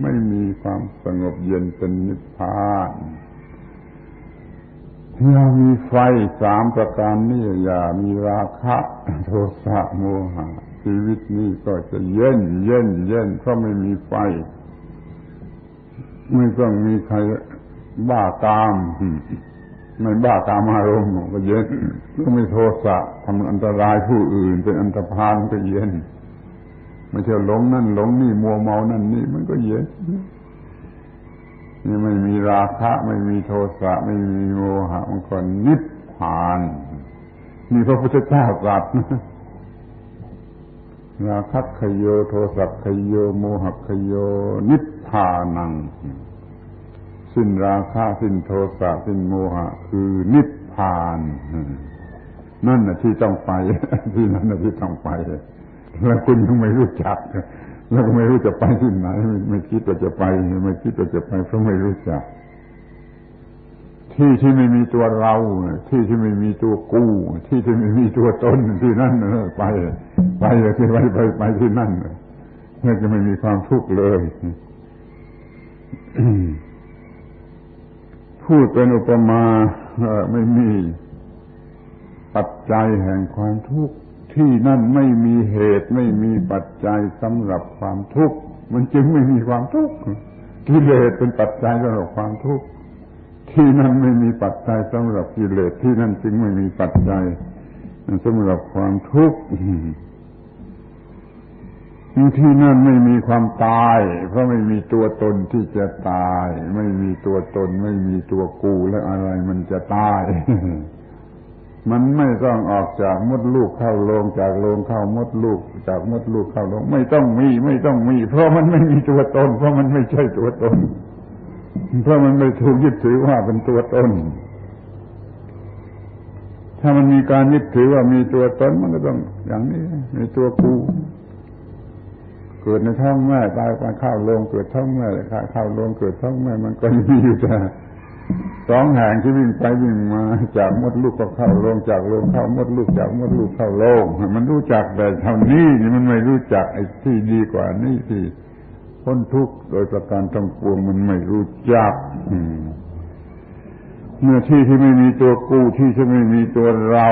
ไม่มีความสงบเย็นเป็นนิพพานอย่ามีไฟ3ประการนี้อย่ามีราคะโทสะโมหะชีวิตนี้ก็จะเย็นเพราะไม่มีไฟไม่ต้องมีใครบ้ากามไม่บ้ากามอารมณ์ก็เย็นไม่โทสะทำอันตรายผู้อื่นเป็นอันตรพาลก็เย็นไม่ใช่หลงนั่นหลงนี่มัวเมานั่นนี่มันก็เย็นนี่ไม่มีราคะไม่มีโทสะไม่มีโมหะมันก็นิพพานมีพระพุทธเจ้าตรัสราคะขโยโทสะขโยโมหะขโยนิพพานังสิ้นราคะสิ้นโทสะสิ้นโมหะคือนิพพานนั่นน่ะที่ต้องไปที่นั่นน่ะที่ต้องไปแล้วคุณยังไม่รู้จักแล้วก็ไม่รู้จะไปที่ไหนไม่คิดว่าจะไปไม่คิดว่าจะไปเพราะไม่รู้จักที่ที่ไม่มีตัวเราที่ที่ไม่มีตัวกูที่ที่ไม่มีตัวตนที่นั่นไปเลยที่ไปที่นั่นเพื่อจะไม่มีความทุกข์เลย พูดเป็นอุปมาไม่มีปัจจัยแห่งความทุกข์ที่นั่นไม่มีเหตุไม่มีปัจจัยสำหรับความทุกข์มันจึงไม่มีความทุกข์กิเลสเป็นปัจจัยสำหรับความทุกข์ที่นั่นไม่มีปัจจัยสำหรับกิเลสที่นั่นจึงไม่มีปัจจัยสำหรับความทุกข์ที่นั่นไม่มีความตายเพราะไม่มีตัวตนที่จะตายไม่มีตัวตนไม่มีตัวกูและอะไรมันจะตายมันไม่ต้องออกจากมดลูกเข้าโลงจากโลงเข้ามดลูกจากมดลูกเข้าโลงไม่ต้องมีเพราะมันไม่มีตัวตนเพราะมันไม่ใช่ตัวตนเพราะมันไม่ถูกยึดถือว่าเป็นตัวตนถ้ามันมีการยึดถือว่ามีตัวตนมันก็ต้องอย่างนี้มีตัวกูเกิดในท้องแม่ตายไปเข้าโลงเกิดท้องแม่เข้าโลงเกิดท้องแม่มันก็มีอยู่แต่2 แห่งที่วิ่งไปวิ่งมาจากมดลูกก็เข้าโลงจากโลงเข้ามดลูกจากมดลูกเข้าโลงมันรู้จักแต่เท่านี้นี่มันไม่รู้จักไอ้ที่ดีกว่านี้ที่พ้นทุกข์โดยประการทั้งปวงมันไม่รู้จักเมื่อที่ที่ไม่มีตัวกูที่ที่ไม่มีตัวเรา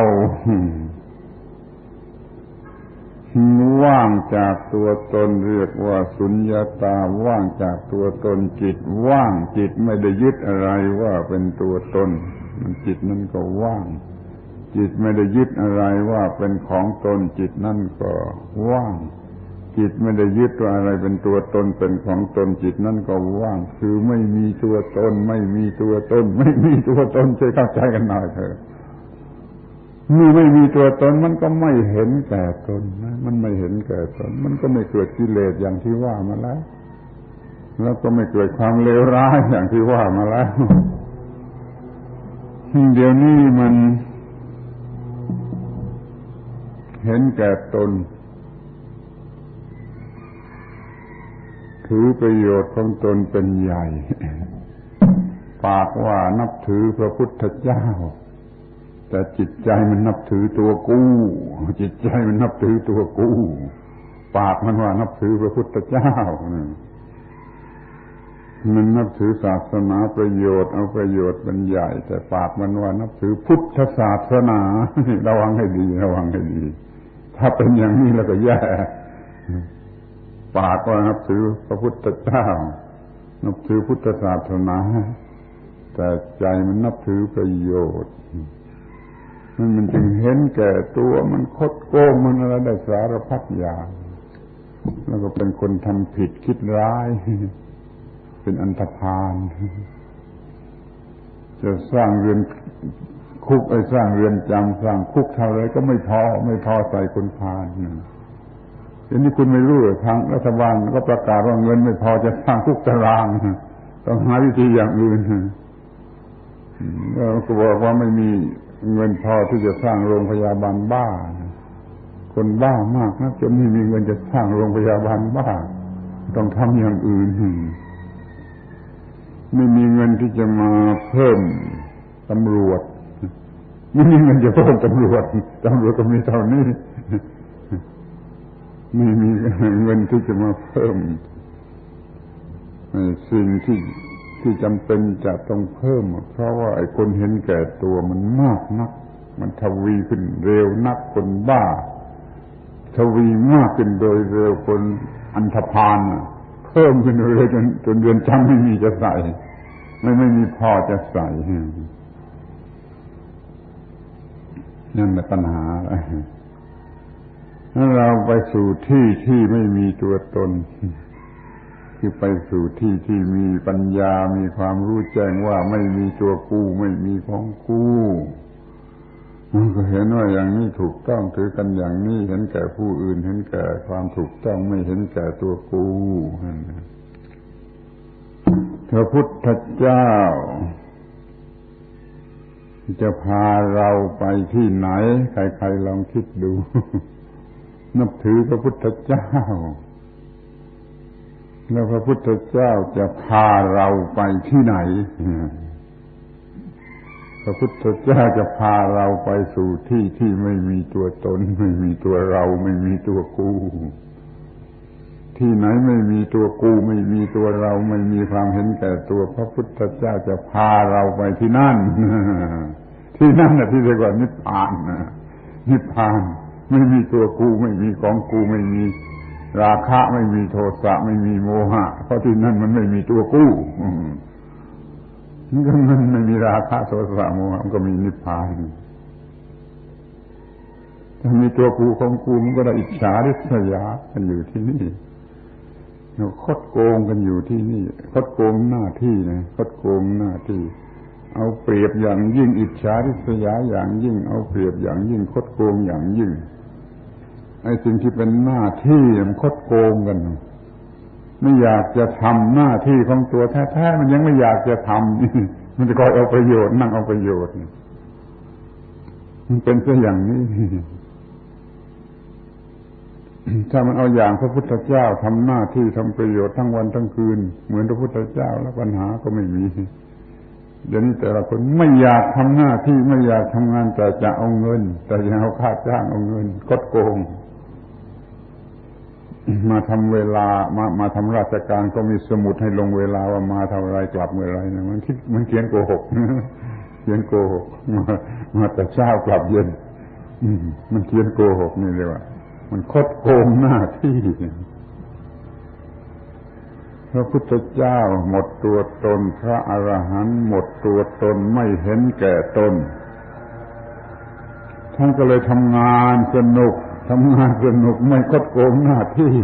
ว่างจากตัวตนเรียกว่าสุญญตาว่างจากตัวตนจิตว่างจิตไม่ได้ยึดอะไรว่าเป็นตัวตนมันจิตนั่นก็ว่างจิตไม่ได้ยึดอะไรว่าเป็นของตนจิตนั่นก็ว่างจิตไม่ได้ยึดว่าอะไรเป็นตัวตนเป็นของตนจิตนั่นก็ว่างคือไม่มีตัวตนไม่มีตัวตนไม่มีตัวตนช่วยเข้าใจกันหน่อยเถอะเมื่อไม่มีตัวตนมันก็ไม่เห็นแก่ตนนะมันไม่เห็นแก่ตนมันก็ไม่เกิดกิเลสอย่างที่ว่ามาแล้วก็ไม่เกิดความเลวร้ายอย่างที่ว่ามาแล้วเดี๋ยวนี้มันเห็นแก่ตนถือประโยชน์ของตนเป็นใหญ่ปากว่านับถือพระพุทธเจ้าแต่จิตใจมันนับถือตัวกู้จิตใจมันนับถือตัวกู้ปากมันว่านับถือพระพุทธเจ้ามันนับถือศาสนาประโยชน์เอาประโยชน์เป็นใหญ่แต่ปากมันว่านับถือพุทธศาสนาระวังให้ดีถ้าเป็นอย่างนี้แล้วก็แย่ปากว่านับถือพระพุทธเจ้านับถือพุทธศาสนาแต่ใจมันนับถือประโยชน์มันจึงเห็นแก่ตัวมันคดโกงมันอะไรได้สารพัดอย่างแล้วก็เป็นคนทำผิดคิดร้ายเป็นอันธพาล จะสร้างเรือนคุกสร้างเรือนจำสร้างคุกเท่าไรก็ไม่พอใส่คนพาลทีนี้คุณไม่รู้ทางรัฐบาลก็ประกาศว่าเงินไม่พอจะสร้างคุกตารางต้องหาวิธีอย่างอื่นแล้วก็บอกว่าไม่มีเงินพอที่จะสร้างโรงพยาบาลบ้าคนบ้ามากนะจนไม่มีเงินจะสร้างโรงพยาบาลบ้าต้องทำอย่างอื่นไม่มีเงินที่จะมาเพิ่มตำรวจไม่มีเงินจะเพิ่มตำรวจก็มีเท่านี้ไม่มีเงินที่จะมาเพิ่มสิ่งที่จำเป็นจะต้องเพิ่มเพราะว่าไอ้คนเห็นแก่ตัวมันมากนักมันทวีขึ้นเร็วนักคนบ้าทวีมากขึ้นโดยเร็วคนอันธพาลเพิ่มขึ้นเรื่อยๆจนเรือนจำไม่มีจะใส่ไม่มีพอจะใส่นั่นแหละปัญหาถ้าเราไปสู่ที่ไม่มีตัวตนคือไปสู่ที่มีปัญญามีความรู้แจ้งว่าไม่มีตัวกูไม่มีของกูมันก็เห็นว่าอย่างนี้ถูกต้องถือกันอย่างนี้เห็นแก่ผู้อื่นเห็นแก่ความถูกต้องไม่เห็นแก่ตัวกูพระพุทธเจ้าจะพาเราไปที่ไหนใครๆลองคิดดูนับถือพระพุทธเจ้าแล้วพระพุทธเจ้าจะพาเราไปที่ไหนพระพุทธเจ้าจะพาเราไปสู่ที่ไม่มีตัวตนไม่มีตัวเราไม่มีตัวกูที่ไหนไม่มีตัวกูไม่มีตัวเราไม่มีความเห็นแก่ตัวพระพุทธเจ้าจะพาเราไปที่นั่นที่นั่นน่ะที่เรียกว่านิพพานนิพพานไม่มีตัวกูไม่มีของกูไม่มีราคะไม่มีโทสะไม่มีโมหะเพราะที่นั่นมันไม่มีตัวกูมันไม่มีราคะโทสะโมหะมันก็มีนิพพานถ้ามีตัวกูของกูมันก็ได้อิจฉาริษยากันอยู่ที่นี่เราคดโกงกันอยู่ที่นี่คดโกงหน้าที่นะคดโกงหน้าที่เอาเปรียบอย่างยิ่งอิจฉาริษยาอย่างยิ่งเอาเปรียบอย่างยิ่งคดโกงอย่างยิ่งไอ้สิ่งที่เป็นหน้าที่มันคดโกงกันไม่อยากจะทำหน้าที่ของตัวแท้ๆมันยังไม่อยากจะทำมันจะคอยเอาประโยชน์นั่งเอาประโยชน์มันเป็นซะอย่างนี้ถ้ามันเอาอย่างพระพุทธเจ้าทำหน้าที่ทำประโยชน์ทั้งวันทั้งคืนเหมือนพระพุทธเจ้าแล้วปัญหาก็ไม่มีเดี๋ยวนี้แต่ละคนไม่อยากทำหน้าที่ไม่อยากทำงานแต่จะเอาเงินแต่จะเอาค่าจ้างเอาเงินคดโกงมาทำเวลามาทำราชการก็มีสมุดให้ลงเวลาว่ามาเท่าไรกลับเมื่อไรนะมันเขียนโกหกเขียนโกหกมาแต่เช้ากลับเย็นมันเขียนโกหกนี่เลยว่ามันคดโกงหน้าที่พระพุทธเจ้าหมดตัวตนพระอรหันต์หมดตัวตนไม่เห็นแก่ตนท่านก็เลยทำงานสนุกไม่คดโกงหน้าที่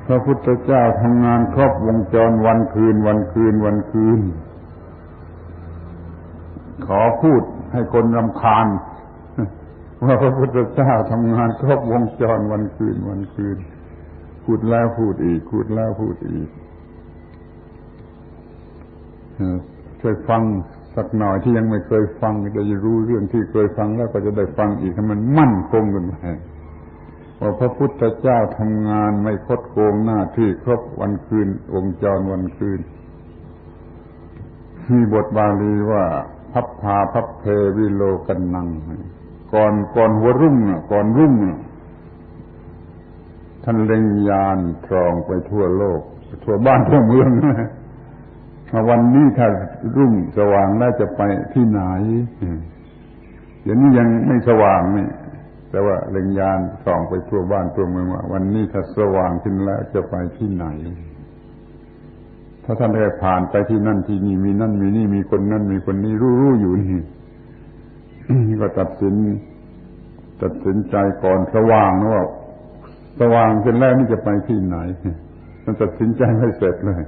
พระพุทธเจ้าทำงานครบวงจรวันคืนขอพูดให้คนรำคาญว่าพระพุทธเจ้าทำงานครบวงจรวันคืนพูดแล้วพูดอีกพูดแล้วพูดอีกช่วยฟังสักหน่อยที่ยังไม่เคยฟังจะรู้เรื่องที่เคยฟังแล้วก็จะได้ฟังอีกให้มันมั่นคงกันไปว่าพระพุทธเจ้าทำงานไม่คดโกงหน้าที่ครบวันคืนวงจรวันคืนมีบทบาลีว่าพัพพาพัพเพวิโลกันนังก่อนหัวรุ่งก่อนรุ่งท่านเล็งยานทรองไปทั่วโลกทั่วบ้านทั่วเมืองวันนี้ถ้ารุ่งสว่างแล้วจะไปที่ไหนเดี๋ยวนี้ยังไม่สว่างนี่แต่ว่าเล็งยานส่องไปทั่วบ้านทั่วเมืองว่าวันนี้ถ้าสว่างขึ้นแล้วจะไปที่ไหนถ้าท่านได้ผ่านไปที่นั่นที่นี่มีนั่นมีนี่มีคนนั่นมีคนนี้รู้อยู่นี่ก็ตัดสินใจก่อนสว่างนะว่าสว่างขึ้นแล้วนี่จะไปที่ไหนมันตัดสินใจไม่เสร็จเลย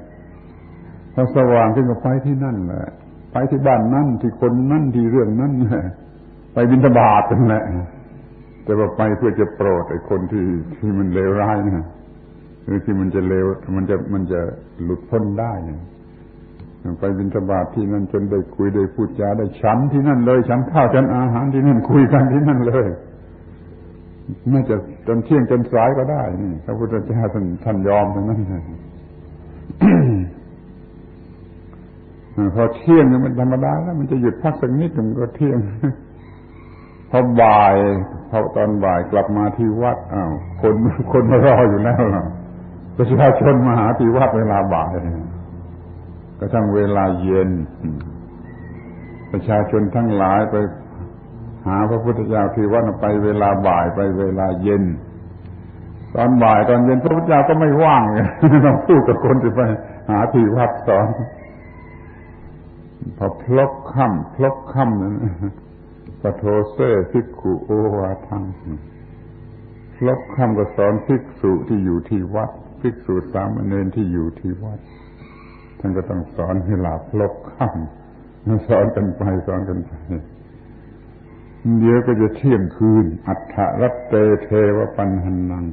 พอสว่างขึ้นก็ไปที่นั่นแหละไปที่บ้านนั่นที่คนนั่นที่เรื่องนั่นไปบิณฑบาตนั่นแหละแต่ว่าไปเพื่อจะโปรดไอ้คนที่มันเลวร้ายนะหรือที่มันจะเลวมันจะหลุดพ้นได้ไปบิณฑบาตที่นั่นจนได้คุยได้พูดจาได้ฉันที่นั่นเลยฉันข้าวฉันอาหารที่นั่นคุยกันที่นั่นเลยน่าจะจนเที่ยงจนสายก็ได้นี่พระพุทธเจ้าท่านยอมทั้งนั้นพอเที่ยงมันธรรมดาแล้วมันจะหยุดพักสักนิดมันก็เที่ยงพอบ่ายพอตอนบ่ายกลับมาที่วัดอ้าวคนมารออยู่แล้วประชาชนมาหาที่วัดเวลาบ่ายกระทั่งเวลาเย็นประชาชนทั้งหลายไปหาพระพุทธเจ้าที่วัดไปเวลาบ่ายไปเวลาเย็นตอนบ่ายตอนเย็นพระพุทธเจ้าก็ไม่ว่างต้องพูดกับคนที่ไปหาที่วัดสอนพอพลบค่ำนั้นปโทเสภิกขุโอวาทังพลบค่ำก็สอนภิกษุที่อยู่ที่วัดภิกษุสามเณรที่อยู่ที่วัดท่านก็ต้องสอนเวลาพลบค่ำสอนกันไปเดี๋ยวก็จะเที่ยงคืนอัฏฐรัตเตเทวปัญหนัง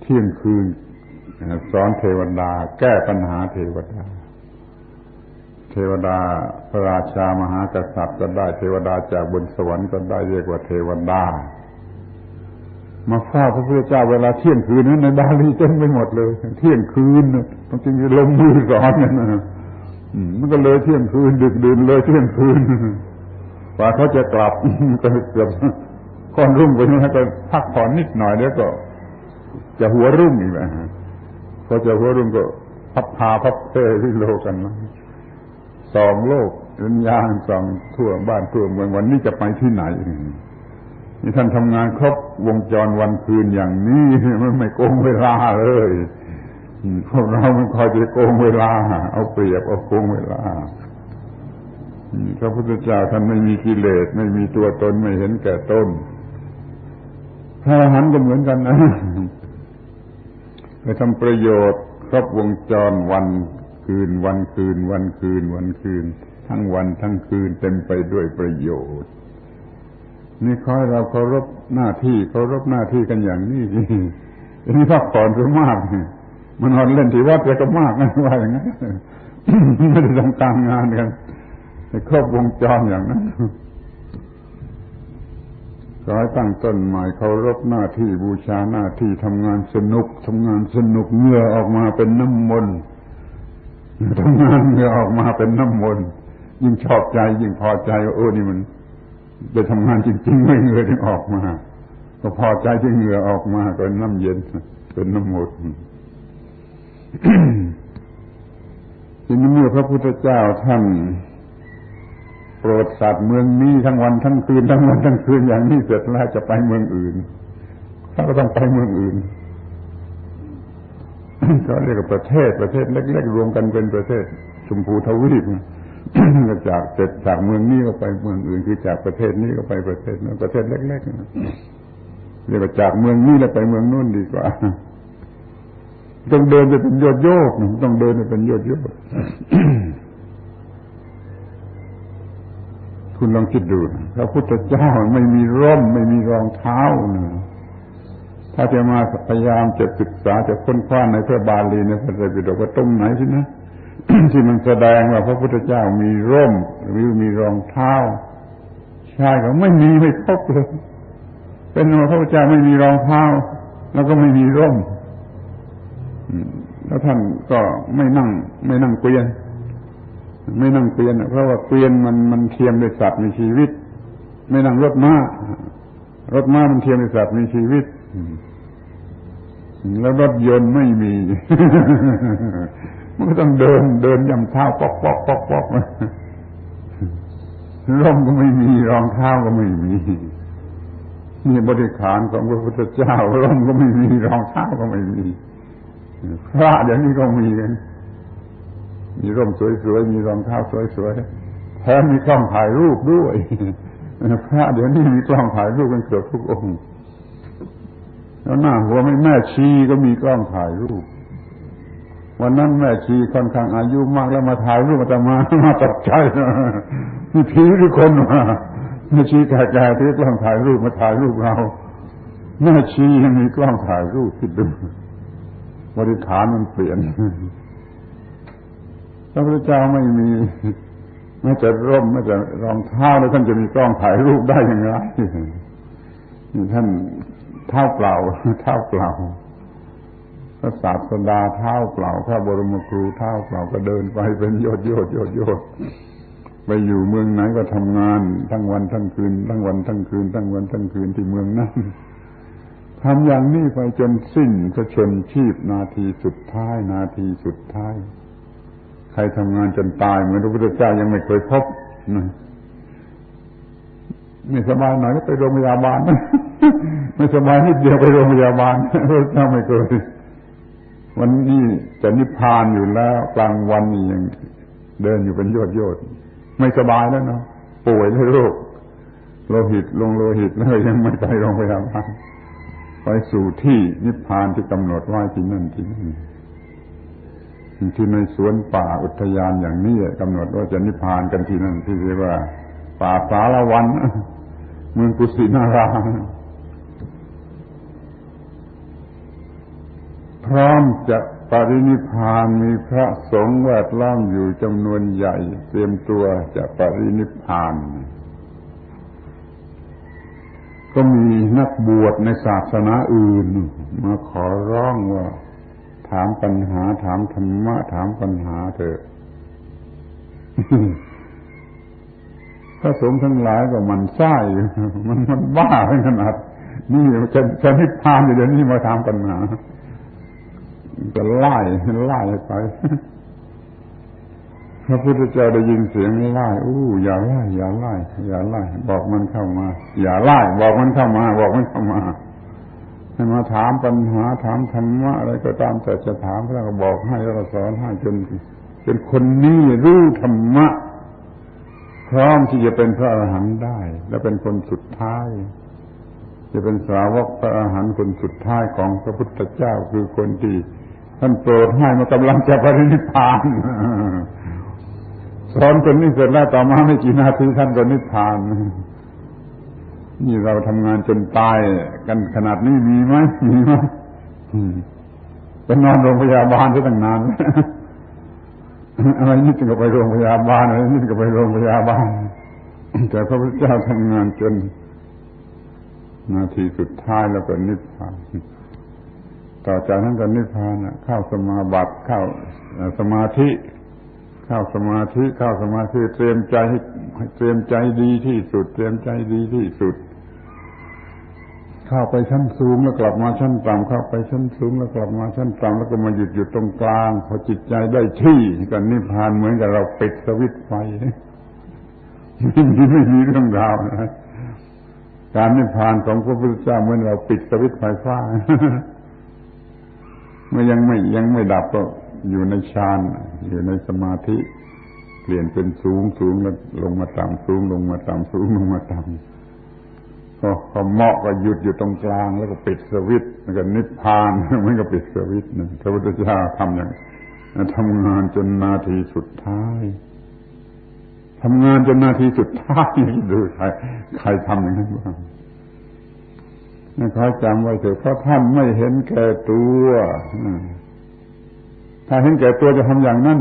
เที่ยงคืนสอนเทวดาแก้ปัญหาเทวดาพระราชามหากษัตริย์ก็ได้เทวดาจากบนสวรรค์ก็ได้เรียกว่าเทวดามาเฝ้าพระพุทธเจ้าเวลาเที่ยงคืนนั้นในบาลีเต็มไปหมดเลยเที่ยงคืนต้องจึงจะลงมือสอนกันนะมันก็เลยเที่ยงคืนดึกดื่นเลยเที่ยงคืนกว่าเขาจะกลับก็เกือบค่อนรุ่งไปนี่ก็พักผ่อนนิดหน่อยแล้วก็จะหัวรุ่งอีกแล้วพอจะหัวรุ่งก็พับเป้วิโลกันนะส่องโลกวิญญาณส่องทั่วบ้านทั่วเมืองวันนี้จะไปที่ไหนนี่ท่านทำงานครบวงจรวันคืนอย่างนี้มันไม่โกงเวลาเลยพวกเรามันคอยจะโกงเวลาเอาเปรียบเอาโกงเวลาพระพุทธเจ้าท่านไม่มีกิเลสไม่มีตัวตนไม่เห็นแก่ตนพระอรหันต์ก็เหมือนกันนะไปทำประโยชน์ครบวงจรวันคืนทั้งวันทั้งคืนเต็มไปด้วยประโยชน์นี่ขอให้เราเคารพหน้าที่กันอย่างนี้นี่พักผ่อนซะมากมันนอนเล่นที่วัดก็มากนะว่าอย่างนั้นไม่ได้ทำการงานกันครบวงจรอย่างนั้นขอให้ตั้งต้นใหม่เคารพหน้าที่บูชาหน้าที่ทำงานสนุกเหงื่อออกมาเป็นน้ำมนต์ทำงานเหงื่อออกมาเป็นน้ำมนต์ยิ่งชอบใจยิ่งพอใจว่านี่มันได้ทำงานจริงๆไม่เหงื่อจึงออกมาก็พอใจที่เหงื่อออกมาก็น้ำเย็นเป็นน้ำมนต์ทีนี้เมื่อพระพุทธเจ้าท่านโปรดสัตว์เมืองนี้ทั้งวันทั้งคืนอย่างนี้เสร็จแล้วจะไปเมืองอื่นถ้าก็ต้องไปเมืองอื่นก็เรียกว่าประเทศเล็กๆรวมกันเป็นประเทศชมพูทวีปก็จากเมืองนี้ก็ไปเมืองอื่นคือจากประเทศนี้ก็ไปประเทศนั้นประเทศเล็กๆเรียกว่าจากเมืองนี้แล้วไปเมืองโน้นดีกว่าต้องเดินไปเป็นโยกต้องเดินไปเป็นโยกคุณลองคิดดูพระพุทธเจ้าไม่มีร่มไม่มีรองเท้าถ้าจะมาพยายามจะศึกษาจะค้นคว้าในพระบาลีในพระไตรปิฎกว่าตรงไหนสินะ ที่มันแสดงว่าพระพุทธเจ้ามีร่มหรือมีรองเท้าใช่ก็ไม่พบเลยเป็นว่าพระพุทธเจ้าไม่มีรองเท้าแล้วก็ไม่มีร่มแล้วท่านก็ไม่นั่งเกวียนเพราะว่าเกวียนมันเทียมด้วยสัตว์มีชีวิตไม่นั่งรถม้ามันเทียมด้วยสัตว์มีชีวิตแล้วรถยนต์ไม่มีมันก็ต้องเดินย่ำเท้าป๊อกร่มก็ไม่มีรองเท้าก็ไม่มีนี่บริขารของพระพุทธเจ้าร่มก็ไม่มีรองเท้าก็ไม่มีพระเดี๋ยวนี้ก็มีกันมีร่มสวยๆมีรองเท้าสวยๆแถมมีกล้องถ่ายรูปด้วยพระเดี๋ยวนี้มีกล้องถ่ายรูปกันเกือบทุกองค์แล้วหน้าหัวแม่ชีก็มีกล้องถ่ายรูป วันนั้นแม่ชีค่อนข้างอายุมากแล้วมาถ่ายรูปอาตมาตกใจมีผีหรือคนมาแม่ชีแก่ๆที่กล้องถ่ายรูปมาถ่ายรูปเราแม่ชียังมีกล้องถ่ายรูปคิดดูบริขารมันเปลี่ยนพระพุทธเจ้าไม่มีแม้จะร่มแม้จะรองเท้าแล้วท่านจะมีกล้องถ่ายรูปได้อย่างไรนี่ท่านเท้าเปล่าพระศาสดาเท้าเปล่าพระบรมครูเท้าเปล่าก็เดินไปเป็นโยชน์ไปอยู่เมืองไหนก็ทำงานทั้งวันทั้งคืนทั้งวันทั้งคืนทั้งวันทั้งคืนที่เมืองนั้นทำอย่างนี้ไปจนสิ้นพระชนชีพนาทีสุดท้ายใครทำงานจนตายเหมือนพระพุทธเจ้ายังไม่เคยพบไม่สบายหน่อยก็ไปโรงพยาบาลไม่สบายนิดเดียวไปโรงพยาบาลพระพุทธเจ้าไม่เคยวันนี้จะนิพพานอยู่แล้วกลางวันนี่ยังเดินอยู่เป็นโยชน์ไม่สบายแล้วเนาะป่วยด้วยโรคโลหิตแล้วยังไม่ไปโรงพยาบาลไปสู่ที่นิพพานที่กำหนดไว้ที่นั่นที่ในสวนป่าอุทยานอย่างนี้กำหนดว่าจะนิพพานกันที่นั่นที่เรียกว่าป่าสารวันเมืองกุสินาราพร้อมจะปรินิพพานมีพระสงฆ์แวดล้อมอยู่จำนวนใหญ่เตรียมตัวจะปรินิพพานก็มีนักบวชในศาสนาอื่นมาขอร้องว่าถามปัญหาถามธรรมะถามปัญหาเถอะพระสงฆ์ทั้งหลายก็มันไส้มันบ้าขนาดนี่จะนิพพานอยู่เดี๋ยวนี้มาถามปัญหาจะไล่ไปพระพุทธเจ้าได้ยินเสียงไล่อย่าไล่บอกมันเข้ามาอย่าไล่บอกมันเข้ามาให้มาถามปัญหาถามธรรมะอะไรก็ตามแต่จะถามพระก็บอกให้แล้วก็สอนให้จนคนนี้รู้ธรรมะพร้อมที่จะเป็นพระอรหันต์ได้และเป็นคนสุดท้ายจะเป็นสาวกพระอรหันต์คนสุดท้ายของพระพุทธเจ้าคือคนที่ท่านโปรดให้มากำลังจะปรินิพพานสอนคนนี้เสร็จแล้วต่อมาไม่กี่นาทีท่านก็นิพพานนี่เราทำงานจนตายกันขนาดนี้มีไหมไปนอนโรงพยาบาลซะตั้งนานอะไรนิดก็ไปโรงพยาบาลอะไรนิดก็ไปโรงพยาบาลแต่พระพุทธเจ้าทำงานจนนาทีสุดท้ายแล้วก็นิพพานต่อจากนั้นก็นิพพานเข้าสมาบัติเข้าสมาธิเตรียมใจดีที่สุดเข้าไปชั้นสูงแล้วกลับมาชั้นต่ำเข้าไปชั้นสูงแล้วกลับมาชั้นต่ำแล้วก็มาหยุดตรงกลางพอจิตใจได้ที่ก็นิพพานเหมือนกับเราปิดสวิตช์ไฟไม่มีเรื่องราวนะการนิพพานของพระพุทธเจ้าเหมือนเราปิดสวิตช์ไฟฟ้าเมื่อยังไม่ดับก็อยู่ในฌานอยู่ในสมาธิเปลี่ยนเป็นสูงแล้วลงมาต่ำสูงลงมาต่ำสูงลงมาต่ำก็พอเหมาะก็หยุดอยู่ตรงกลางแล้วก็ปิดสวิตช์แล้วก็นิพพานมันก็ปิดสวิตช์พระพุทธเจ้าทำอย่างทำงานจนนาทีสุดท้ายทำงานจนนาทีสุดท้ายดูใครทำอย่างนั้นบ้างขอจำไว้เถอะเพราะท่านไม่เห็นแก่ตัวถ้าเห็นแก่ตัวจะทำอย่างนั้น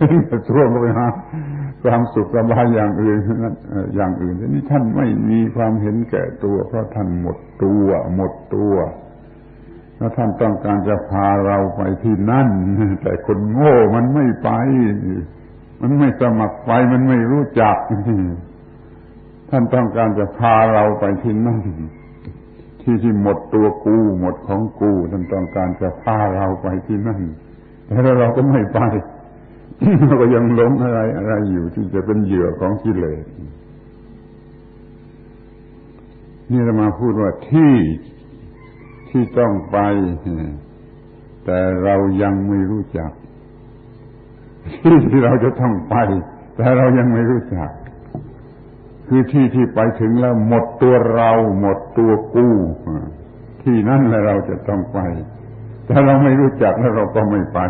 เห็นแก่ตัวก็ไปหาความสุขสบายอย่างอื่นอย่างอื่นทีนี้ท่านไม่มีความเห็นแก่ตัวเพราะท่านหมดตัวแล้วท่านต้องการจะพาเราไปที่นั่นแต่คนโง่มันไม่ไปมันไม่สมัครไปมันไม่รู้จักท่านต้องการจะพาเราไปที่นั่นที่หมดตัวกูหมดของกูท่านต้องการจะพาเราไปที่นั่นแต่เราก็ไม่ไปเราก็ยังหลงอะไรอยู่ที่จะเป็นเหยื่อของกิเลสนี่เรามาพูดว่าที่ต้องไปแต่เรายังไม่รู้จักที่เราจะต้องไปแต่เรายังไม่รู้จักคือที่ไปถึงแล้วหมดตัวเราหมดตัวกูที่นั่นแหละเราจะต้องไปแต่เราไม่รู้จักแล้วเราก็ไม่ไป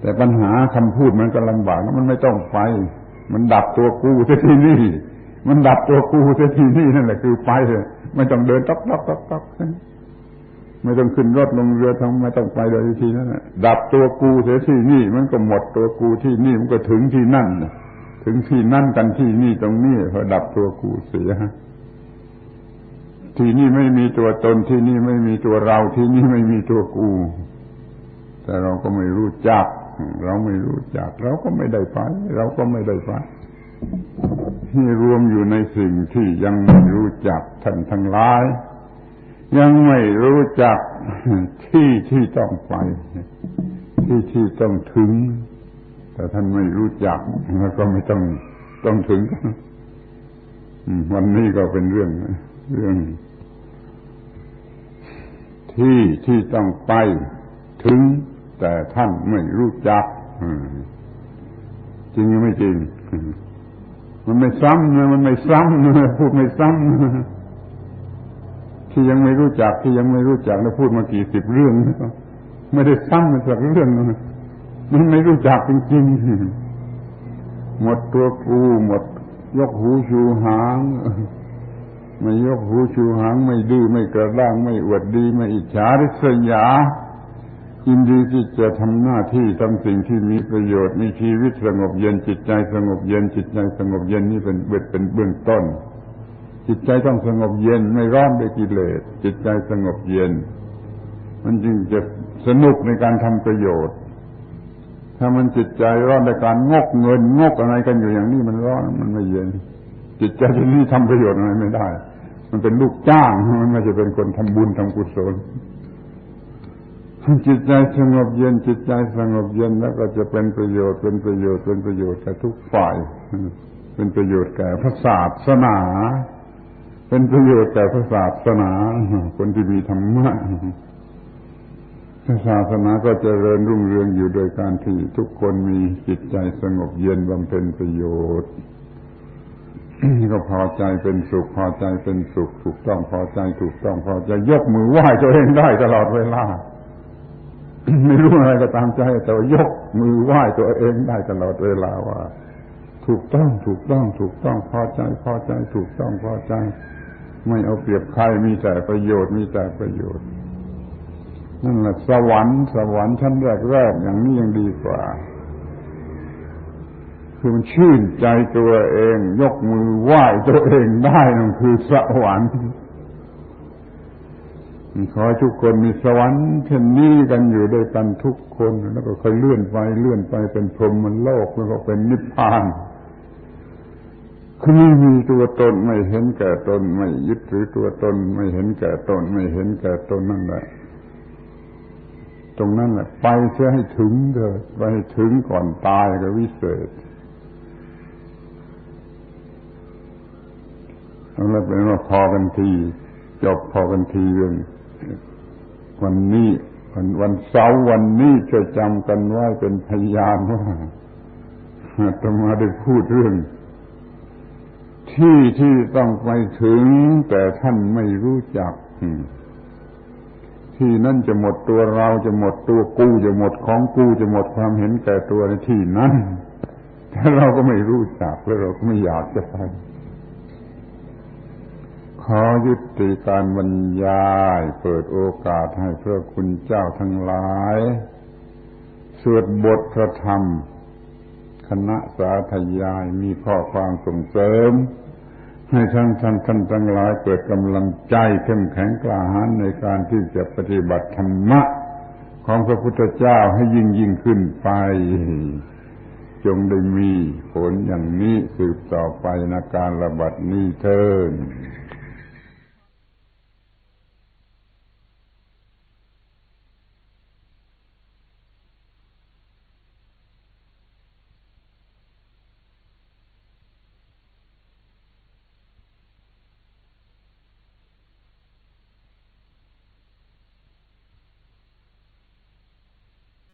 แต่ปัญหาคำพูดมันก็ลำบากมันไม่ต้องไปมันดับตัวกูเสียที่นี่มันดับตัวกูเสียที่นี่นั่นแหละคือไปไม่ต้องเดินต๊อกไม่ต้องขึ้นรถลงเรือทั้งไม่ต้องไปโดยวิธีนั้นดับตัวกูเสียที่นี่มันก็หมดตัวกูที่นี่มันก็ถึงที่นั่นถึงที่นั่นกันที่นี่ตรงนี้พอดับตัวกูเสียที่นี่ไม่มีตัวตนที่นี่ไม่มีตัวเราที่นี่ไม่มีตัวกูแต่เราก็ไม่รู้จักเราไม่รู้จักเราก็ไม่ได้ไปเราก็ไม่ได้ไปที่รวมอยู่ในสิ่งที่ยังไม่รู้จักท่านทั้งหลายยังไม่รู้จักที่ต้องไปที่ต้องถึงแต่ท่านไม่รู้จักแล้วก็ไม่ต้องถึงวันนี้ก็เป็นเรื่องที่ต้องไปถึงแต่ท่านไม่รู้จักจริงหรือไม่จริงมันไม่ซ้ำนะมันไม่ซ้ำนะพูดไม่ซ้ำที่ยังไม่รู้จักแล้วพูดมากี่สิบเรื่องไม่ได้ซ้ำมาสักเรื่องมันไม่รู้จักจริงๆหมดตัวกูหมดยกหูชูหางไม่ยกหูชูหางไม่ดื้อไม่กระด้างไม่อวดดีไม่อิจฉาริษยายินดีที่จะทำหน้าที่ทำสิ่งที่มีประโยชน์มีชีวิตสงบเย็นจิตใจสงบเย็นจิตใจสงบเย็นนี่เป็นเบื้องต้นจิตใจต้องสงบเย็นไม่ร้อนด้วยกิเลสจิตใจสงบเย็นมันจึงจะสนุกในการทำประโยชน์ถ้ามันจิตใจร้อนในการงกเงินงกอะไรกันอยู่อย่างนี้มันร้อนมันไม่เย็นจิตใจที่นี่ทำประโยชน์อะไรไม่ได้มันเป็นลูกจ้างมันไม่ใช่เป็นคนทำบุญทำกุศลจิตใจสงบเย็นจิตใจสงบเย็นแล้วก็จะเป็นประโยชน์แก่ทุกฝ่ายเป็นประโยชน์แก่พระศาสนาเป็นประโยชน์แก่พระศาสนาคนที่มีธรรมะพระศาสนาก็เจริญรุ่งเรืองอยู่โดยการที่ทุกคนมีจิตใจสงบเย็นบำเพ็ญประโยชน์ก็พอใจเป็นสุขพอใจเป็นสุขถูกต้องพอใจถูกต้องพอใจยกมือไหว้ตัวเองได้ตลอดเวลาไม่รู้อะไรก็ตามใจแต่ยกมือไหว้ตัวเองได้ตลอดเวลาว่าถูกต้องพอใจถูกต้องพอใจไม่เอาเปรียบใครมีแต่ประโยชน์นั่นแหละสวรรค์ชั้นแรกอย่างนี้ยังดีกว่าคือมันชื่นใจตัวเองยกมือไหว้ตัวเองได้นั่นคือสวรรค์ขอให้ทุกคนมีสวรรค์เช่นนี้กันอยู่ด้วยกันทุกคนแล้วก็ค่อยเลื่อนไปเป็นพรหมโลกแล้วก็เป็นนิพพานคือไม่มีตัวตนไม่เห็นแก่ตนไม่ยึดถือตัวตนไม่เห็นแก่ตนนั่นแหละตรงนั้นแหละไปเสียให้ถึงเถิดไปให้ถึงก่อนตายก็วิเศษแล้วเป็นว่าพอกันทีจบพอกันทีเรื่องวันนี้วันเสาร์วันนี้จะจำกันไว้เป็นพยานว่าอาตมาได้พูดเรื่องที่ต้องไปถึงแต่ท่านไม่รู้จักที่นั่นจะหมดตัวเราจะหมดตัวกูจะหมดของกูจะหมดความเห็นแก่ตัวในที่นั้นแต่เราก็ไม่รู้จักและเราก็ไม่อยากจะไปขอยุติการบรรยายเปิดโอกาสให้พระคุณเจ้าทั้งหลายสวดบทพระธรรมคณะสาธยายมีข้อความส่งเสริมให้ท่านทั้งหลายเกิดกำลังใจเข้มแข็งกล้าหาญในการที่จะปฏิบัติธรรมะของพระพุทธเจ้าให้ยิ่งขึ้นไปจงได้มีผลอย่างนี้สืบต่อไปในการระบัดนี้เถิด